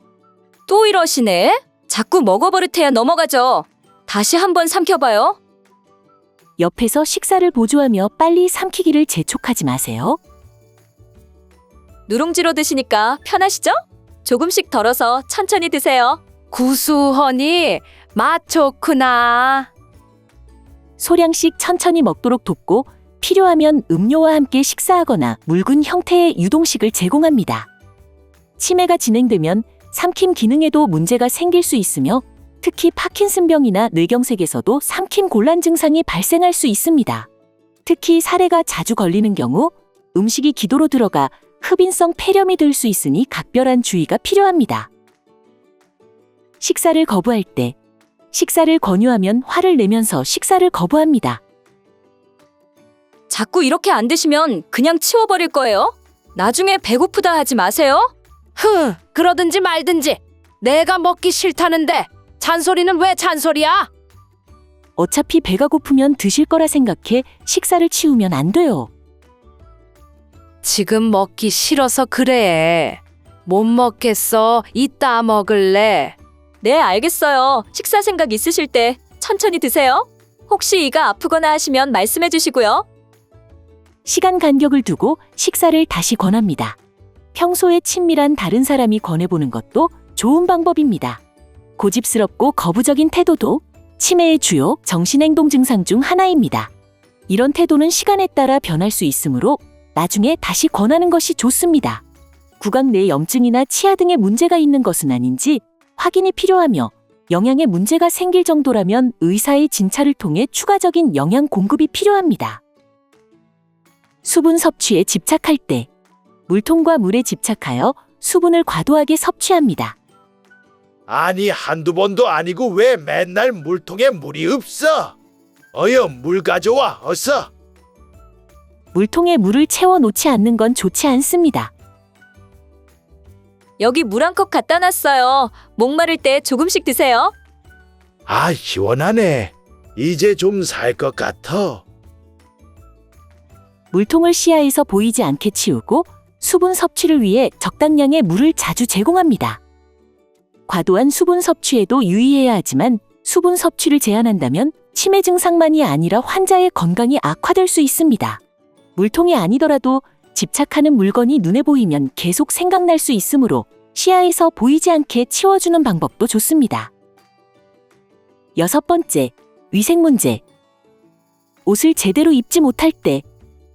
또 이러시네. 자꾸 먹어버릇해야 넘어가죠. 다시 한번 삼켜봐요. 옆에서 식사를 보조하며 빨리 삼키기를 재촉하지 마세요. 누룽지로 드시니까 편하시죠? 조금씩 덜어서 천천히 드세요. 구수하니 맛 좋구나. 소량씩 천천히 먹도록 돕고 필요하면 음료와 함께 식사하거나 묽은 형태의 유동식을 제공합니다. 치매가 진행되면 삼킴 기능에도 문제가 생길 수 있으며 특히 파킨슨병이나 뇌경색에서도 삼킴 곤란 증상이 발생할 수 있습니다. 특히 사례가 자주 걸리는 경우 음식이 기도로 들어가 흡인성 폐렴이 들 수 있으니 각별한 주의가 필요합니다. 식사를 거부할 때 식사를 권유하면 화를 내면서 식사를 거부합니다. 자꾸 이렇게 안 드시면 그냥 치워버릴 거예요. 나중에 배고프다 하지 마세요. 그러든지 말든지. 내가 먹기 싫다는데 잔소리는 왜 잔소리야? 어차피 배가 고프면 드실 거라 생각해 식사를 치우면 안 돼요. 지금 먹기 싫어서 그래. 못 먹겠어. 이따 먹을래. 네, 알겠어요. 식사 생각 있으실 때 천천히 드세요. 혹시 이가 아프거나 하시면 말씀해 주시고요. 시간 간격을 두고 식사를 다시 권합니다. 평소에 친밀한 다른 사람이 권해보는 것도 좋은 방법입니다. 고집스럽고 거부적인 태도도 치매의 주요 정신행동 증상 중 하나입니다. 이런 태도는 시간에 따라 변할 수 있으므로 나중에 다시 권하는 것이 좋습니다. 구강 내 염증이나 치아 등의 문제가 있는 것은 아닌지 확인이 필요하며 영양에 문제가 생길 정도라면 의사의 진찰을 통해 추가적인 영양 공급이 필요합니다. 수분 섭취에 집착할 때 물통과 물에 집착하여 수분을 과도하게 섭취합니다. 아니 한두 번도 아니고 왜 맨날 물통에 물이 없어? 어여 물 가져와 어서. 물통에 물을 채워 놓지 않는 건 좋지 않습니다. 여기 물 한 컵 갖다 놨어요. 목마를 때 조금씩 드세요. 아 시원하네. 이제 좀 살 것 같아. 물통을 시야에서 보이지 않게 치우고 수분 섭취를 위해 적당량의 물을 자주 제공합니다. 과도한 수분 섭취에도 유의해야 하지만 수분 섭취를 제한한다면 치매 증상만이 아니라 환자의 건강이 악화될 수 있습니다. 물통이 아니더라도 집착하는 물건이 눈에 보이면 계속 생각날 수 있으므로 시야에서 보이지 않게 치워주는 방법도 좋습니다. 6번째, 위생 문제. 옷을 제대로 입지 못할 때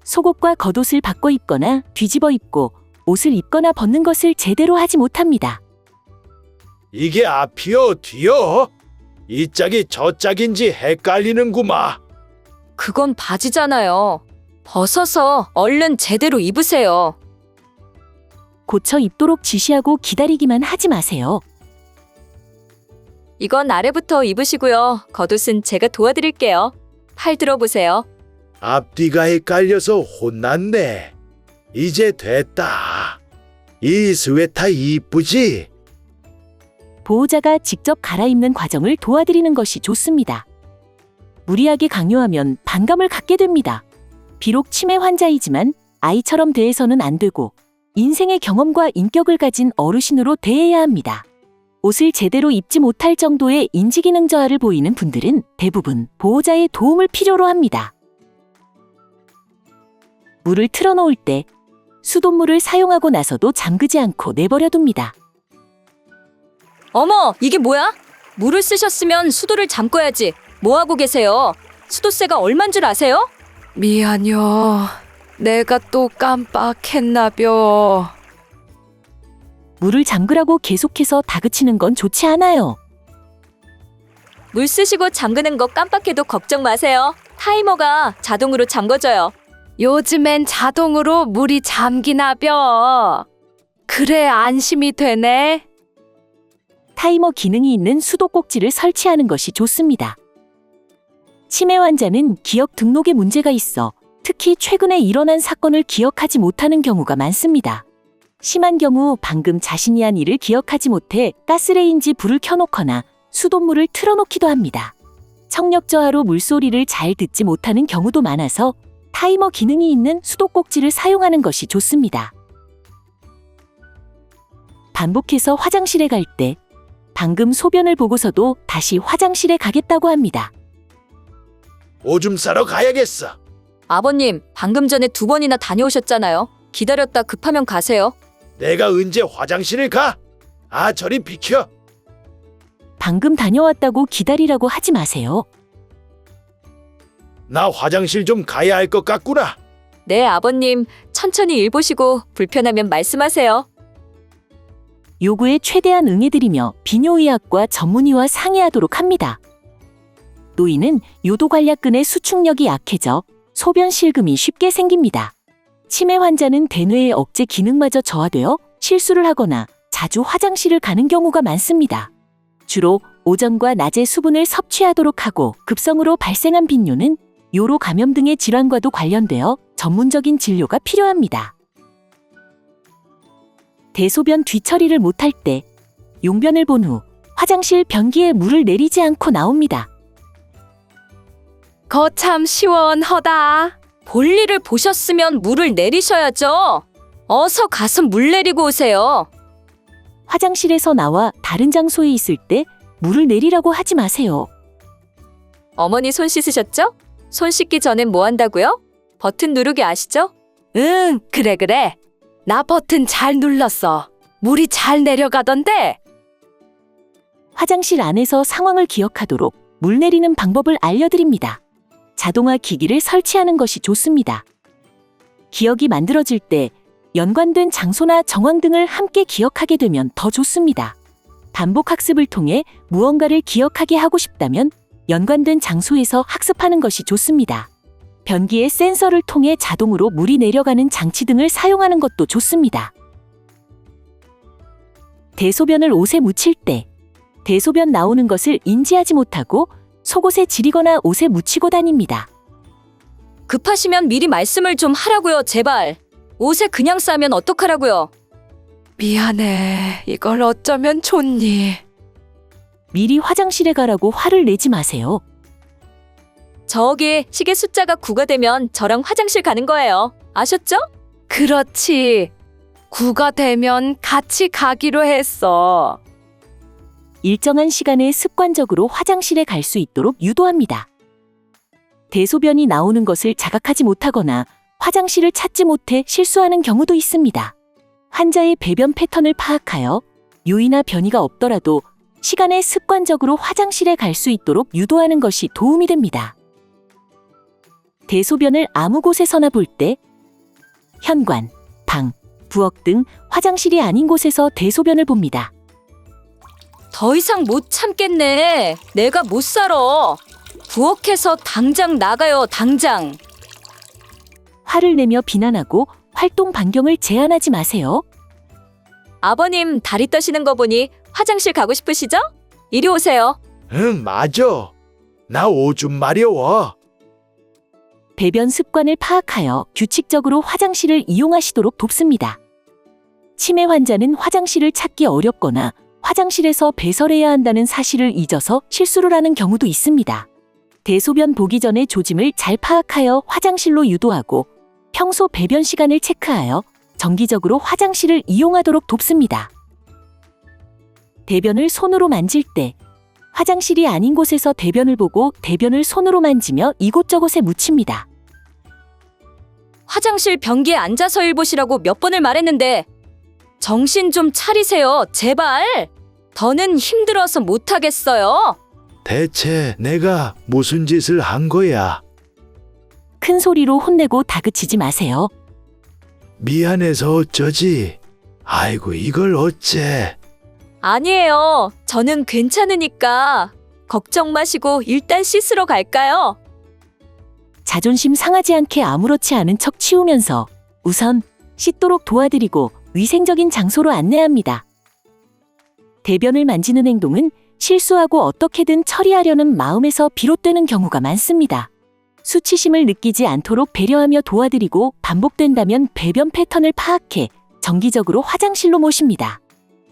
속옷과 겉옷을 바꿔 입거나 뒤집어 입고 옷을 입거나 벗는 것을 제대로 하지 못합니다. 이게 앞이요 뒤요? 이 짝이 저 짝인지 헷갈리는구마. 그건 바지잖아요. 벗어서 얼른 제대로 입으세요. 고쳐 입도록 지시하고 기다리기만 하지 마세요. 이건 아래부터 입으시고요. 겉옷은 제가 도와드릴게요. 팔 들어보세요. 앞뒤가 헷갈려서 혼났네. 이제 됐다. 이 스웨터 이쁘지? 보호자가 직접 갈아입는 과정을 도와드리는 것이 좋습니다. 무리하게 강요하면 반감을 갖게 됩니다. 비록 치매 환자이지만 아이처럼 대해서는 안 되고 인생의 경험과 인격을 가진 어르신으로 대해야 합니다. 옷을 제대로 입지 못할 정도의 인지기능 저하를 보이는 분들은 대부분 보호자의 도움을 필요로 합니다. 물을 틀어놓을 때 수돗물을 사용하고 나서도 잠그지 않고 내버려둡니다. 어머, 이게 뭐야? 물을 쓰셨으면 수도를 잠궈야지. 뭐하고 계세요? 수도세가 얼만 줄 아세요? 미안요. 내가 또 깜빡했나벼. 물을 잠그라고 계속해서 다그치는 건 좋지 않아요. 물 쓰시고 잠그는 거 깜빡해도 걱정 마세요. 타이머가 자동으로 잠궈져요. 요즘엔 자동으로 물이 잠기나벼. 그래, 안심이 되네. 타이머 기능이 있는 수도 꼭지를 설치하는 것이 좋습니다. 치매 환자는 기억 등록에 문제가 있어 특히 최근에 일어난 사건을 기억하지 못하는 경우가 많습니다. 심한 경우 방금 자신이 한 일을 기억하지 못해 가스레인지 불을 켜놓거나 수돗물을 틀어놓기도 합니다. 청력 저하로 물소리를 잘 듣지 못하는 경우도 많아서 타이머 기능이 있는 수도 꼭지를 사용하는 것이 좋습니다. 반복해서 화장실에 갈 때 방금 소변을 보고서도 다시 화장실에 가겠다고 합니다. 오줌 싸러 가야겠어. 아버님, 방금 전에 2번이나 다녀오셨잖아요. 기다렸다 급하면 가세요. 내가 언제 화장실을 가? 아 저리 비켜. 방금 다녀왔다고 기다리라고 하지 마세요. 나 화장실 좀 가야 할 것 같구나. 네, 아버님. 천천히 일 보시고 불편하면 말씀하세요. 요구에 최대한 응해드리며 비뇨의학과 전문의와 상의하도록 합니다. 노인은 요도관략근의 수축력이 약해져 소변 실금이 쉽게 생깁니다. 치매 환자는 대뇌의 억제 기능마저 저하되어 실수를 하거나 자주 화장실을 가는 경우가 많습니다. 주로 오전과 낮에 수분을 섭취하도록 하고 급성으로 발생한 빈뇨는 요로 감염 등의 질환과도 관련되어 전문적인 진료가 필요합니다. 대소변 뒤처리를 못할 때 용변을 본 후 화장실 변기에 물을 내리지 않고 나옵니다. 거참 시원하다. 볼일을 보셨으면 물을 내리셔야죠. 어서 가서 물 내리고 오세요. 화장실에서 나와 다른 장소에 있을 때 물을 내리라고 하지 마세요. 어머니 손 씻으셨죠? 손 씻기 전엔 뭐 한다고요? 버튼 누르기 아시죠? 응, 그래. 나 버튼 잘 눌렀어. 물이 잘 내려가던데. 화장실 안에서 상황을 기억하도록 물 내리는 방법을 알려드립니다. 자동화 기기를 설치하는 것이 좋습니다. 기억이 만들어질 때 연관된 장소나 정황 등을 함께 기억하게 되면 더 좋습니다. 반복 학습을 통해 무언가를 기억하게 하고 싶다면 연관된 장소에서 학습하는 것이 좋습니다. 변기에 센서를 통해 자동으로 물이 내려가는 장치 등을 사용하는 것도 좋습니다. 대소변을 옷에 묻힐 때 대소변 나오는 것을 인지하지 못하고 속옷에 지리거나 옷에 묻히고 다닙니다. 급하시면 미리 말씀을 좀 하라고요, 제발. 옷에 그냥 싸면 어떡하라고요? 미안해. 이걸 어쩌면 좋니? 미리 화장실에 가라고 화를 내지 마세요. 저기 시계 숫자가 9가 되면 저랑 화장실 가는 거예요. 아셨죠? 그렇지. 9가 되면 같이 가기로 했어. 일정한 시간에 습관적으로 화장실에 갈 수 있도록 유도합니다. 대소변이 나오는 것을 자각하지 못하거나 화장실을 찾지 못해 실수하는 경우도 있습니다. 환자의 배변 패턴을 파악하여 요이나 변이가 없더라도 시간에 습관적으로 화장실에 갈 수 있도록 유도하는 것이 도움이 됩니다. 대소변을 아무 곳에서나 볼 때 현관, 방, 부엌 등 화장실이 아닌 곳에서 대소변을 봅니다. 더 이상 못 참겠네. 내가 못 살아. 부엌에서 당장 나가요, 당장. 화를 내며 비난하고 활동 반경을 제한하지 마세요. 아버님 다리 떠시는 거 보니 화장실 가고 싶으시죠? 이리 오세요. 응, 맞아. 나 오줌 마려워. 배변 습관을 파악하여 규칙적으로 화장실을 이용하시도록 돕습니다. 치매 환자는 화장실을 찾기 어렵거나 화장실에서 배설해야 한다는 사실을 잊어서 실수를 하는 경우도 있습니다. 대소변 보기 전에 조짐을 잘 파악하여 화장실로 유도하고 평소 배변 시간을 체크하여 정기적으로 화장실을 이용하도록 돕습니다. 대변을 손으로 만질 때 화장실이 아닌 곳에서 대변을 보고 대변을 손으로 만지며 이곳저곳에 묻힙니다. 화장실 변기에 앉아서 일 보시라고 몇 번을 말했는데 정신 좀 차리세요, 제발. 더는 힘들어서 못하겠어요. 대체 내가 무슨 짓을 한 거야? 큰 소리로 혼내고 다그치지 마세요. 미안해서 어쩌지? 아이고, 이걸 어째? 아니에요. 저는 괜찮으니까. 걱정 마시고 일단 씻으러 갈까요? 자존심 상하지 않게 아무렇지 않은 척 치우면서 우선 씻도록 도와드리고 위생적인 장소로 안내합니다. 대변을 만지는 행동은 실수하고 어떻게든 처리하려는 마음에서 비롯되는 경우가 많습니다. 수치심을 느끼지 않도록 배려하며 도와드리고 반복된다면 배변 패턴을 파악해 정기적으로 화장실로 모십니다.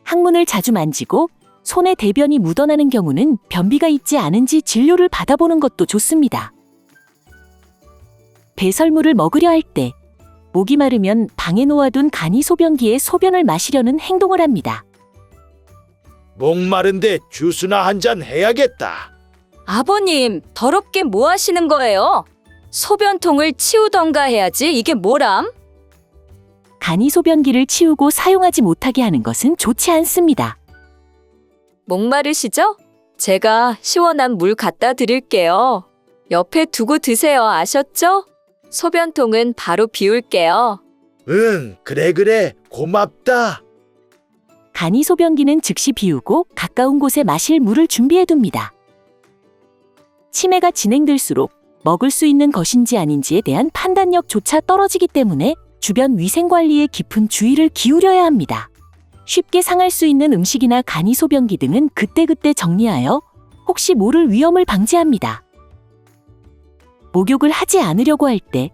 항문을 자주 만지고 손에 대변이 묻어나는 경우는 변비가 있지 않은지 진료를 받아보는 것도 좋습니다. 배설물을 먹으려 할 때 목이 마르면 방에 놓아둔 간이 소변기에 소변을 마시려는 행동을 합니다. 목마른데 주스나 한 잔 해야겠다. 아버님, 더럽게 뭐 하시는 거예요? 소변통을 치우던가 해야지. 이게 뭐람? 간이 소변기를 치우고 사용하지 못하게 하는 것은 좋지 않습니다. 목마르시죠? 제가 시원한 물 갖다 드릴게요. 옆에 두고 드세요. 아셨죠? 소변통은 바로 비울게요. 응, 그래. 고맙다. 간이 소변기는 즉시 비우고 가까운 곳에 마실 물을 준비해둡니다. 치매가 진행될수록 먹을 수 있는 것인지 아닌지에 대한 판단력조차 떨어지기 때문에 주변 위생 관리에 깊은 주의를 기울여야 합니다. 쉽게 상할 수 있는 음식이나 간이 소변기 등은 그때그때 정리하여 혹시 모를 위험을 방지합니다. 목욕을 하지 않으려고 할 때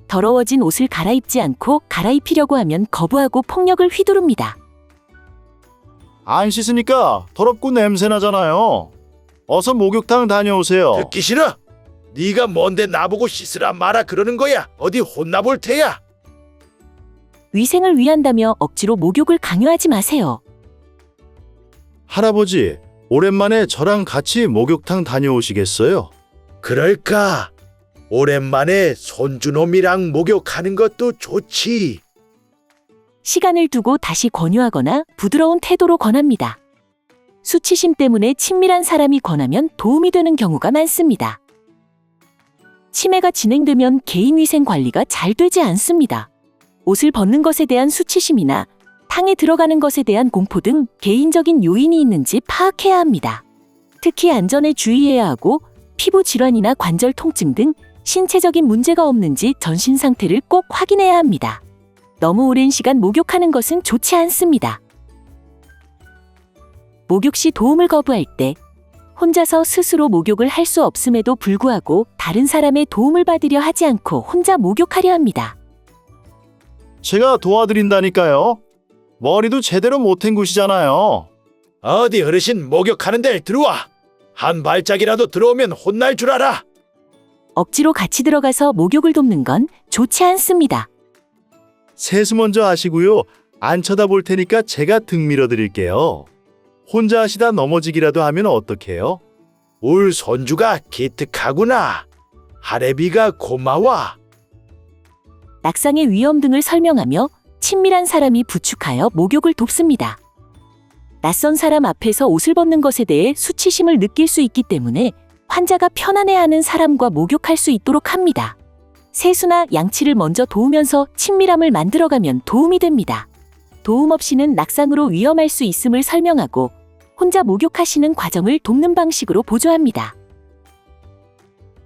더러워진 옷을 갈아입지 않고 갈아입히려고 하면 거부하고 폭력을 휘두릅니다. 안 씻으니까 더럽고 냄새 나잖아요. 어서 목욕탕 다녀오세요. 듣기 싫어. 네가 뭔데 나보고 씻으라 마라 그러는 거야. 어디 혼나볼 테야. 위생을 위한다며 억지로 목욕을 강요하지 마세요. 할아버지, 오랜만에 저랑 같이 목욕탕 다녀오시겠어요? 그럴까? 오랜만에 손주놈이랑 목욕하는 것도 좋지. 시간을 두고 다시 권유하거나 부드러운 태도로 권합니다. 수치심 때문에 친밀한 사람이 권하면 도움이 되는 경우가 많습니다. 치매가 진행되면 개인위생 관리가 잘 되지 않습니다. 옷을 벗는 것에 대한 수치심이나 탕에 들어가는 것에 대한 공포 등 개인적인 요인이 있는지 파악해야 합니다. 특히 안전에 주의해야 하고 피부 질환이나 관절 통증 등 신체적인 문제가 없는지 전신 상태를 꼭 확인해야 합니다. 너무 오랜 시간 목욕하는 것은 좋지 않습니다. 목욕 시 도움을 거부할 때 혼자서 스스로 목욕을 할 수 없음에도 불구하고 다른 사람의 도움을 받으려 하지 않고 혼자 목욕하려 합니다. 제가 도와드린다니까요. 머리도 제대로 못 헹구시잖아요. 어디 어르신 목욕하는 데 들어와. 한 발짝이라도 들어오면 혼날 줄 알아. 억지로 같이 들어가서 목욕을 돕는 건 좋지 않습니다. 세수 먼저 하시고요. 안 쳐다볼 테니까 제가 등 밀어드릴게요. 혼자 하시다 넘어지기라도 하면 어떡해요? 울 손주가 기특하구나. 할애비가 고마워. 낙상의 위험 등을 설명하며 친밀한 사람이 부축하여 목욕을 돕습니다. 낯선 사람 앞에서 옷을 벗는 것에 대해 수치심을 느낄 수 있기 때문에 환자가 편안해하는 사람과 목욕할 수 있도록 합니다. 세수나 양치를 먼저 도우면서 친밀함을 만들어가면 도움이 됩니다. 도움 없이는 낙상으로 위험할 수 있음을 설명하고 혼자 목욕하시는 과정을 돕는 방식으로 보조합니다.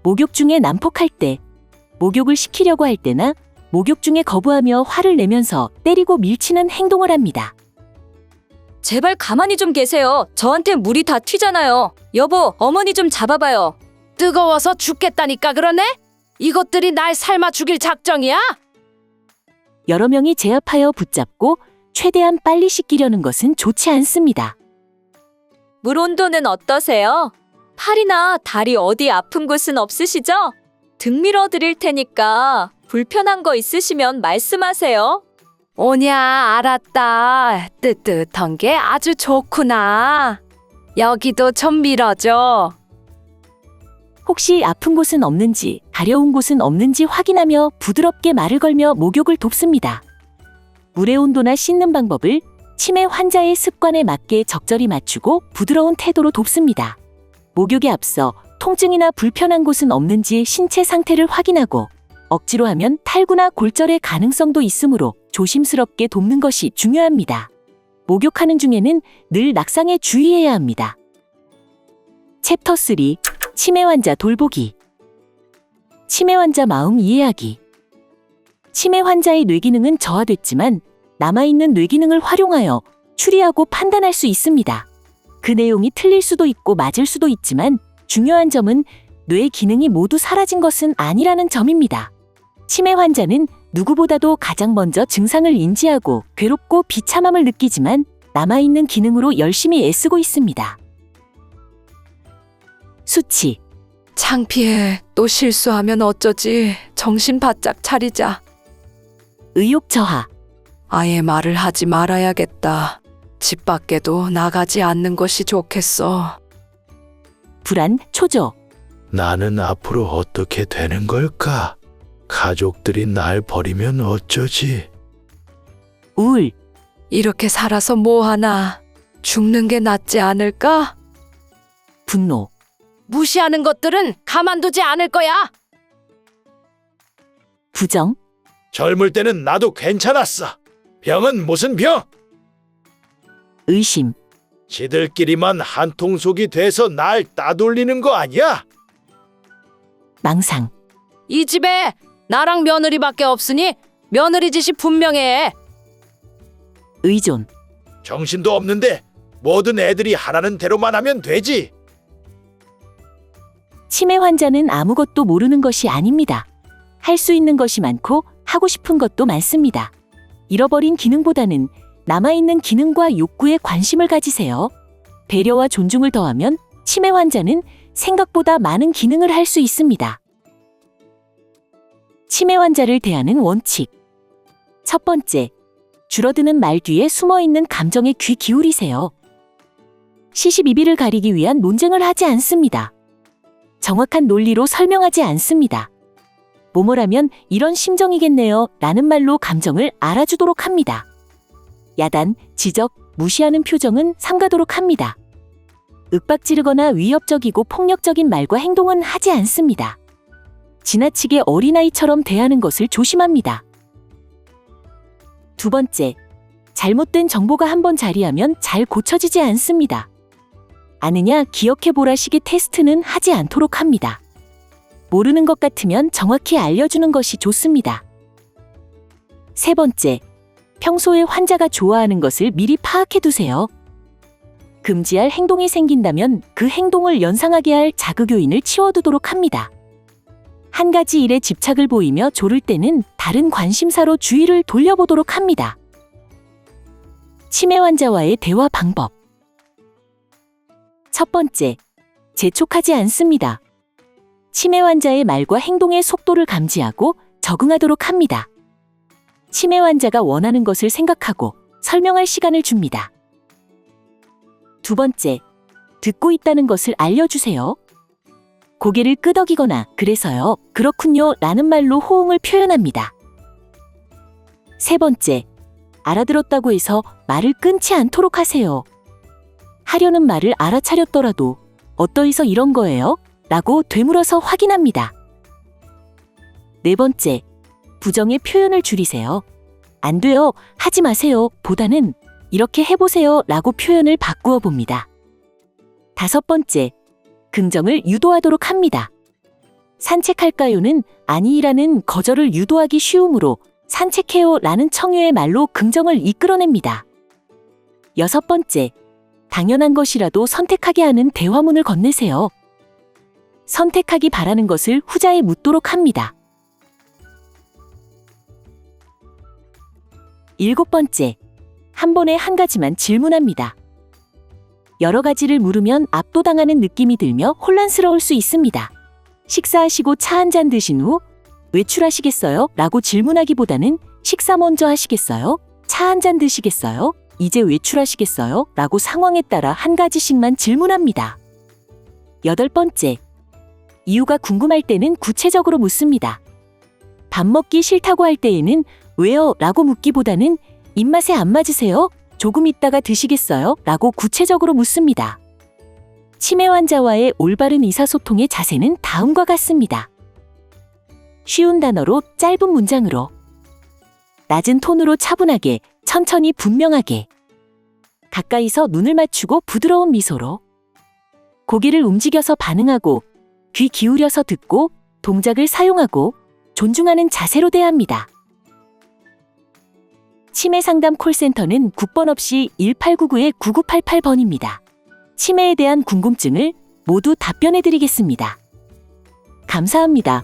목욕 중에 난폭할 때, 목욕을 시키려고 할 때나 목욕 중에 거부하며 화를 내면서 때리고 밀치는 행동을 합니다. 제발 가만히 좀 계세요. 저한테 물이 다 튀잖아요. 여보, 어머니 좀 잡아봐요. 뜨거워서 죽겠다니까 그러네? 이것들이 날 삶아 죽일 작정이야? 여러 명이 제압하여 붙잡고 최대한 빨리 씻기려는 것은 좋지 않습니다. 물 온도는 어떠세요? 팔이나 다리 어디 아픈 곳은 없으시죠? 등 밀어 드릴 테니까 불편한 거 있으시면 말씀하세요. 오냐, 알았다. 뜨뜻한 게 아주 좋구나. 여기도 좀 밀어줘. 혹시 아픈 곳은 없는지, 가려운 곳은 없는지 확인하며 부드럽게 말을 걸며 목욕을 돕습니다. 물의 온도나 씻는 방법을 치매 환자의 습관에 맞게 적절히 맞추고 부드러운 태도로 돕습니다. 목욕에 앞서 통증이나 불편한 곳은 없는지 신체 상태를 확인하고 억지로 하면 탈구나 골절의 가능성도 있으므로 조심스럽게 돕는 것이 중요합니다. 목욕하는 중에는 늘 낙상에 주의해야 합니다. 챕터 3. 치매 환자 돌보기. 치매 환자 마음 이해하기. 치매 환자의 뇌기능은 저하됐지만 남아있는 뇌기능을 활용하여 추리하고 판단할 수 있습니다. 그 내용이 틀릴 수도 있고 맞을 수도 있지만 중요한 점은 뇌 기능이 모두 사라진 것은 아니라는 점입니다. 치매 환자는 누구보다도 가장 먼저 증상을 인지하고 괴롭고 비참함을 느끼지만 남아있는 기능으로 열심히 애쓰고 있습니다. 수치. 창피해. 또 실수하면 어쩌지. 정신 바짝 차리자. 의욕 저하. 아예 말을 하지 말아야겠다. 집 밖에도 나가지 않는 것이 좋겠어. 불안, 초조. 나는 앞으로 어떻게 되는 걸까? 가족들이 날 버리면 어쩌지? 우울. 이렇게 살아서 뭐하나. 죽는 게 낫지 않을까? 분노. 무시하는 것들은 가만두지 않을 거야. 부정. 젊을 때는 나도 괜찮았어. 병은 무슨 병? 의심. 지들끼리만 한통속이 돼서 날 따돌리는 거 아니야? 망상. 이 집에 나랑 며느리밖에 없으니 며느리 짓이 분명해. 의존, 정신도 없는데 모든 애들이 하라는 대로만 하면 되지. 치매 환자는 아무것도 모르는 것이 아닙니다. 할 수 있는 것이 많고 하고 싶은 것도 많습니다. 잃어버린 기능보다는 남아있는 기능과 욕구에 관심을 가지세요. 배려와 존중을 더하면 치매 환자는 생각보다 많은 기능을 할 수 있습니다. 치매 환자를 대하는 원칙. 첫 번째, 줄어드는 말 뒤에 숨어있는 감정에 귀 기울이세요. 시시비비를 가리기 위한 논쟁을 하지 않습니다. 정확한 논리로 설명하지 않습니다. 뭐뭐라면 이런 심정이겠네요 라는 말로 감정을 알아주도록 합니다. 야단, 지적, 무시하는 표정은 삼가도록 합니다. 윽박지르거나 위협적이고 폭력적인 말과 행동은 하지 않습니다. 지나치게 어린아이처럼 대하는 것을 조심합니다. 두 번째, 잘못된 정보가 한번 자리하면 잘 고쳐지지 않습니다. 아느냐 기억해보라 식의 테스트는 하지 않도록 합니다. 모르는 것 같으면 정확히 알려주는 것이 좋습니다. 세 번째, 평소에 환자가 좋아하는 것을 미리 파악해두세요. 금지할 행동이 생긴다면 그 행동을 연상하게 할 자극 요인을 치워두도록 합니다. 한 가지 일에 집착을 보이며 조를 때는 다른 관심사로 주의를 돌려보도록 합니다. 치매 환자와의 대화 방법. 첫 번째, 재촉하지 않습니다. 치매 환자의 말과 행동의 속도를 감지하고 적응하도록 합니다. 치매 환자가 원하는 것을 생각하고 설명할 시간을 줍니다. 두 번째, 듣고 있다는 것을 알려주세요. 고개를 끄덕이거나 그래서요, 그렇군요 라는 말로 호응을 표현합니다. 세 번째, 알아들었다고 해서 말을 끊지 않도록 하세요. 하려는 말을 알아차렸더라도 어떠해서 이런 거예요? 라고 되물어서 확인합니다. 네 번째, 부정의 표현을 줄이세요. 안 돼요, 하지 마세요 보다는 이렇게 해보세요 라고 표현을 바꾸어 봅니다. 다섯 번째, 긍정을 유도하도록 합니다. 산책할까요는 아니라는 거절을 유도하기 쉬우므로 산책해요 라는 청유의 말로 긍정을 이끌어냅니다. 여섯 번째, 당연한 것이라도 선택하게 하는 대화문을 건네세요. 선택하기 바라는 것을 후자에 묻도록 합니다. 일곱 번째, 한 번에 한 가지만 질문합니다. 여러 가지를 물으면 압도당하는 느낌이 들며 혼란스러울 수 있습니다. 식사하시고 차 한 잔 드신 후 외출하시겠어요? 라고 질문하기보다는 식사 먼저 하시겠어요? 차 한 잔 드시겠어요? 이제 외출하시겠어요? 라고 상황에 따라 한 가지씩만 질문합니다. 여덟 번째, 이유가 궁금할 때는 구체적으로 묻습니다. 밥 먹기 싫다고 할 때에는 왜요? 라고 묻기보다는 입맛에 안 맞으세요? 조금 있다가 드시겠어요? 라고 구체적으로 묻습니다. 치매 환자와의 올바른 의사소통의 자세는 다음과 같습니다. 쉬운 단어로 짧은 문장으로, 낮은 톤으로 차분하게, 천천히 분명하게, 가까이서 눈을 맞추고 부드러운 미소로, 고개를 움직여서 반응하고, 귀 기울여서 듣고, 동작을 사용하고, 존중하는 자세로 대합니다. 치매 상담 콜센터는 국번 없이 1899-9988번입니다. 치매에 대한 궁금증을 모두 답변해 드리겠습니다. 감사합니다.